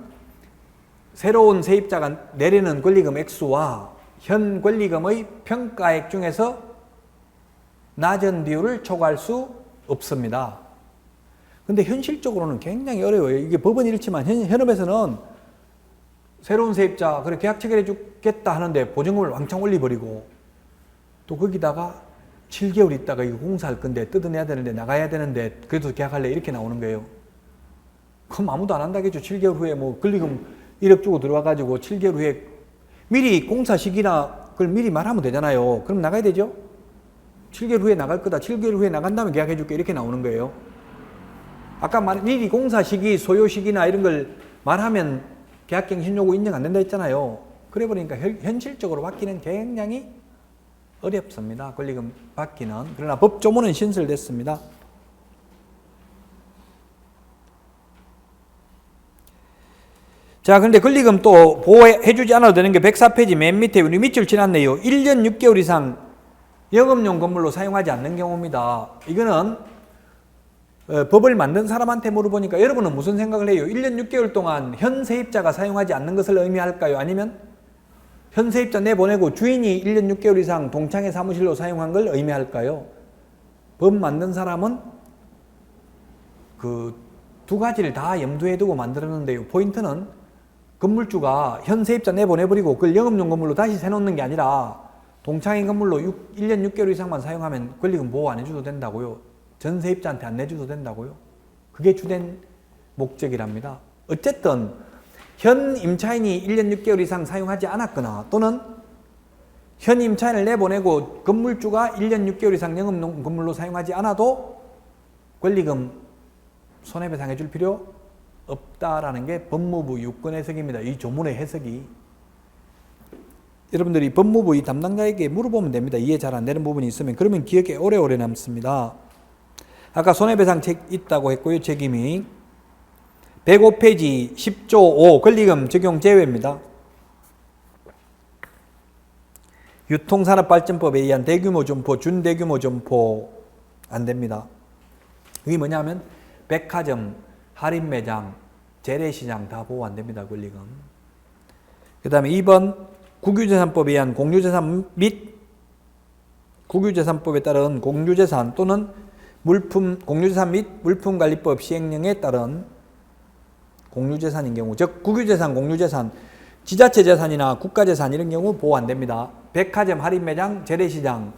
새로운 세입자가 내리는 권리금 액수와 현 권리금의 평가액 중에서 낮은 비율을 초과할 수 없습니다. 근데 현실적으로는 굉장히 어려워요. 이게 법은 이렇지만 현업에서는 새로운 세입자 그래 계약 체결해 주겠다 하는데 보증금을 왕창 올려버리고 또 거기다가 7개월 있다가 이거 공사할 건데 뜯어내야 되는데 나가야 되는데 그래도 계약할래 이렇게 나오는 거예요. 그럼 아무도 안 한다겠죠. 7개월 후에 뭐 권리금 1억 주고 들어와가지고 7개월 후에 미리 공사 시기나 그걸 미리 말하면 되잖아요. 그럼 나가야 되죠. 7개월 후에 나갈 거다. 7개월 후에 나간 다음에 계약해 줄게 이렇게 나오는 거예요. 아까 미리 공사 시기, 소요 시기나 이런 걸 말하면 계약갱신 요구 인정 안 된다 했잖아요. 그래 버리니까 현실적으로 받기는 굉장히 어렵습니다. 권리금 받기는. 그러나 법조문은 신설됐습니다. 자, 근데 권리금 또 보호해주지 않아도 되는 게 104페이지 맨 밑에 우리 밑줄 지났네요. 1년 6개월 이상 영업용 건물로 사용하지 않는 경우입니다. 이거는 법을 만든 사람한테 물어보니까 여러분은 무슨 생각을 해요? 1년 6개월 동안 현 세입자가 사용하지 않는 것을 의미할까요? 아니면 현 세입자 내보내고 주인이 1년 6개월 이상 동창회 사무실로 사용한 걸 의미할까요? 법 만든 사람은 그 두 가지를 다 염두에 두고 만들었는데요. 포인트는 건물주가 현 세입자 내보내버리고 그걸 영업용 건물로 다시 세놓는 게 아니라 동창회 건물로 1년 6개월 이상만 사용하면 권리금 보호 안 해줘도 된다고요. 전 세입자한테 안 내줘도 된다고요. 그게 주된 목적이랍니다. 어쨌든 현 임차인이 1년 6개월 이상 사용하지 않았거나 또는 현 임차인을 내보내고 건물주가 1년 6개월 이상 영업용 건물로 사용하지 않아도 권리금 손해배상 해줄 필요 없다라는 게 법무부 유권 해석입니다. 이 조문의 해석이. 여러분들이 법무부 이 담당자에게 물어보면 됩니다. 이해 잘 안 되는 부분이 있으면. 그러면 기억에 오래오래 남습니다. 아까 손해배상 있다고 했고요. 책임이 105페이지 10조 5 권리금 적용 제외입니다. 유통산업발전법에 의한 대규모 점포, 준대규모 점포 안 됩니다. 이게 뭐냐면 백화점, 할인매장, 재래시장 다 보호 안 됩니다. 권리금. 그 다음에 2번 국유재산법에 의한 공유재산 및 국유재산법에 따른 공유재산 또는 공유재산 및 물품관리법 시행령에 따른 공유재산인 경우, 즉 국유재산, 공유재산, 지자체 재산이나 국가재산 이런 경우 보호 안 됩니다. 백화점, 할인매장, 재래시장,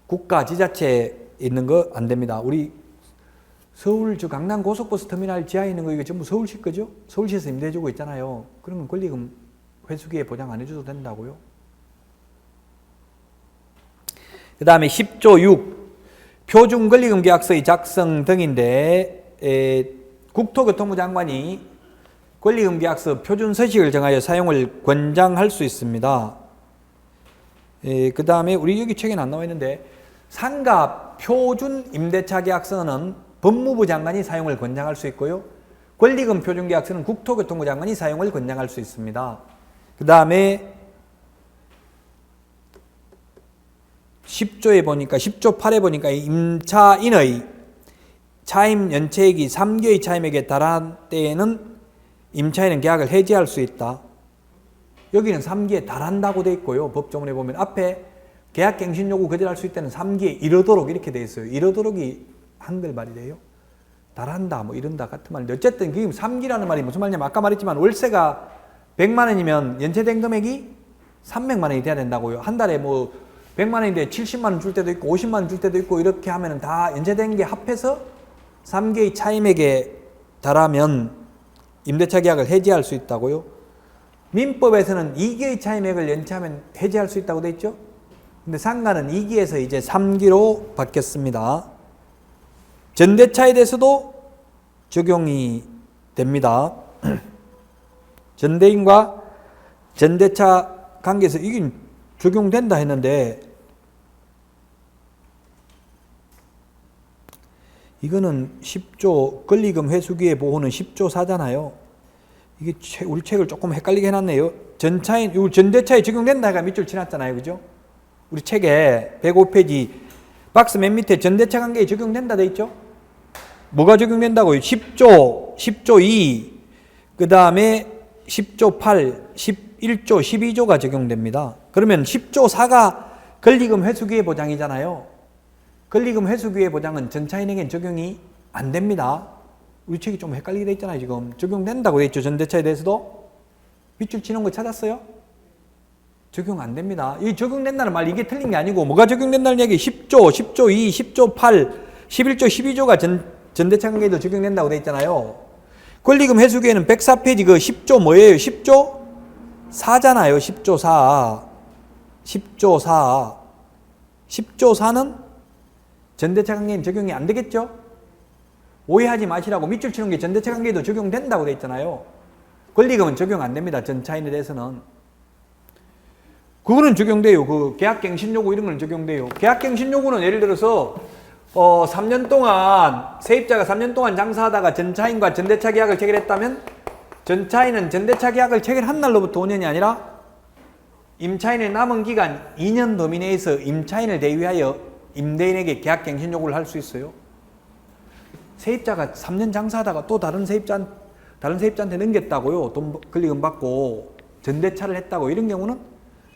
국가, 지자체에 있는 거 안 됩니다. 우리 서울 강남 고속버스 터미널 지하에 있는 거 이거 전부 서울시 거죠? 서울시에서 임대해주고 있잖아요. 그러면 권리금 회수기에 보장 안 해줘도 된다고요. 그 다음에 10조 6 표준권리금 계약서의 작성 등인데 국토교통부 장관이 권리금 계약서 표준 서식을 정하여 사용을 권장할 수 있습니다. 그 다음에 우리 여기 책에는 안 나와 있는데 상가 표준 임대차 계약서는 법무부 장관이 사용을 권장할 수 있고요. 권리금 표준 계약서는 국토교통부 장관이 사용을 권장할 수 있습니다. 그 다음에 10조에 보니까 10조 8에 보니까 임차인의 차임 연체액이 3개의 차임액에 달한 때에는 임차인은 계약을 해지할 수 있다. 여기는 3기에 달한다고 돼 있고요. 법조문에 보면 앞에 계약갱신 요구 거절할 수 있다는 3기에 이르도록 이렇게 돼 있어요. 이르도록이 한글말이래요. 달한다 뭐 이른다 같은 말인데 어쨌든 그게 3기라는 말이 무슨 말이냐면 아까 말했지만 월세가 100만 원이면 연체된 금액이 300만 원이 돼야 된다고요. 한 달에 뭐 100만 원인데 70만 원 줄 때도 있고 50만 원 줄 때도 있고 이렇게 하면 다 연체된 게 합해서 3개의 차임액에 달하면 임대차 계약을 해지할 수 있다고요. 민법에서는 2개의 차임액을 연체하면 해지할 수 있다고 돼 있죠. 근데 상가는 2기에서 이제 3기로 바뀌었습니다. 전대차에 대해서도 적용이 됩니다. 전대인과 전대차 관계에서 이게 적용된다 했는데 이거는 10조 권리금 회수기의 보호는 10조 4잖아요. 이게 우리 책을 조금 헷갈리게 해놨네요. 전대차에 적용된다 해가 밑줄 치놨잖아요. 그죠? 우리 책에 105페이지 박스 맨 밑에 전대차 관계에 적용된다 돼 있죠? 뭐가 적용된다고요? 10조 2, 그 다음에 10조 8, 11조, 12조가 적용됩니다. 그러면 10조 4가 권리금 회수기의 보장이잖아요. 권리금 회수기의 보장은 전차인에겐 적용이 안 됩니다. 우리 책이 좀 헷갈리게 돼 있잖아요. 지금 적용된다고 돼 있죠. 전대차에 대해서도. 밑줄 치는 거 찾았어요? 적용 안 됩니다. 이 적용된다는 말 이게 틀린 게 아니고 뭐가 적용된다는 얘기 10조, 10조 2, 10조 8, 11조, 12조가 전대차 관계에도 적용된다고 돼 있잖아요. 권리금 회수기에는 104페이지 그 10조 뭐예요? 10조 4잖아요. 10조 4. 10조 4. 10조 4는 전대차 관계에는 적용이 안 되겠죠? 오해하지 마시라고 밑줄 치는 게 전대차 관계에도 적용된다고 돼 있잖아요. 권리금은 적용 안 됩니다. 전차인에 대해서는. 그거는 적용돼요. 그 계약갱신 요구 이런 건 적용돼요. 계약갱신 요구는 예를 들어서 3년 동안 세입자가 3년 동안 장사하다가 전차인과 전대차 계약을 체결했다면 전차인은 전대차 계약을 체결한 날로부터 5년이 아니라 임차인의 남은 기간 2년 범위 내에서 임차인을 대위하여 임대인에게 계약갱신 요구를 할 수 있어요. 세입자가 3년 장사하다가 또 다른 세입자한테 넘겼다고요. 돈 권리금 받고 전대차를 했다고 이런 경우는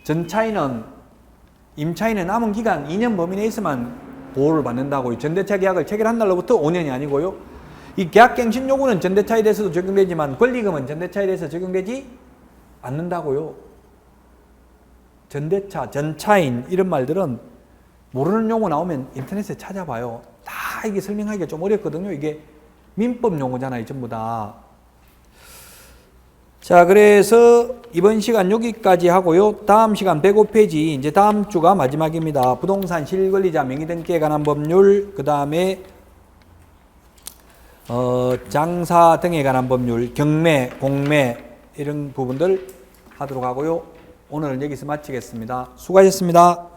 전차인은 임차인의 남은 기간 2년 범위 내에서만 보호를 받는다고요. 전대차 계약을 체결한 날로부터 5년이 아니고요. 이 계약갱신 요구는 전대차에 대해서도 적용되지만 권리금은 전대차에 대해서 적용되지 않는다고요. 전대차, 전차인 이런 말들은 모르는 용어 나오면 인터넷에 찾아봐요. 다 이게 설명하기가 좀 어렵거든요. 이게 민법 용어잖아요. 전부 다. 자, 그래서 이번 시간 여기까지 하고요. 다음 시간 105페이지 이제 다음 주가 마지막입니다. 부동산 실권리자 명의등기에 관한 법률, 그 다음에 장사 등에 관한 법률, 경매, 공매 이런 부분들 하도록 하고요. 오늘은 여기서 마치겠습니다. 수고하셨습니다.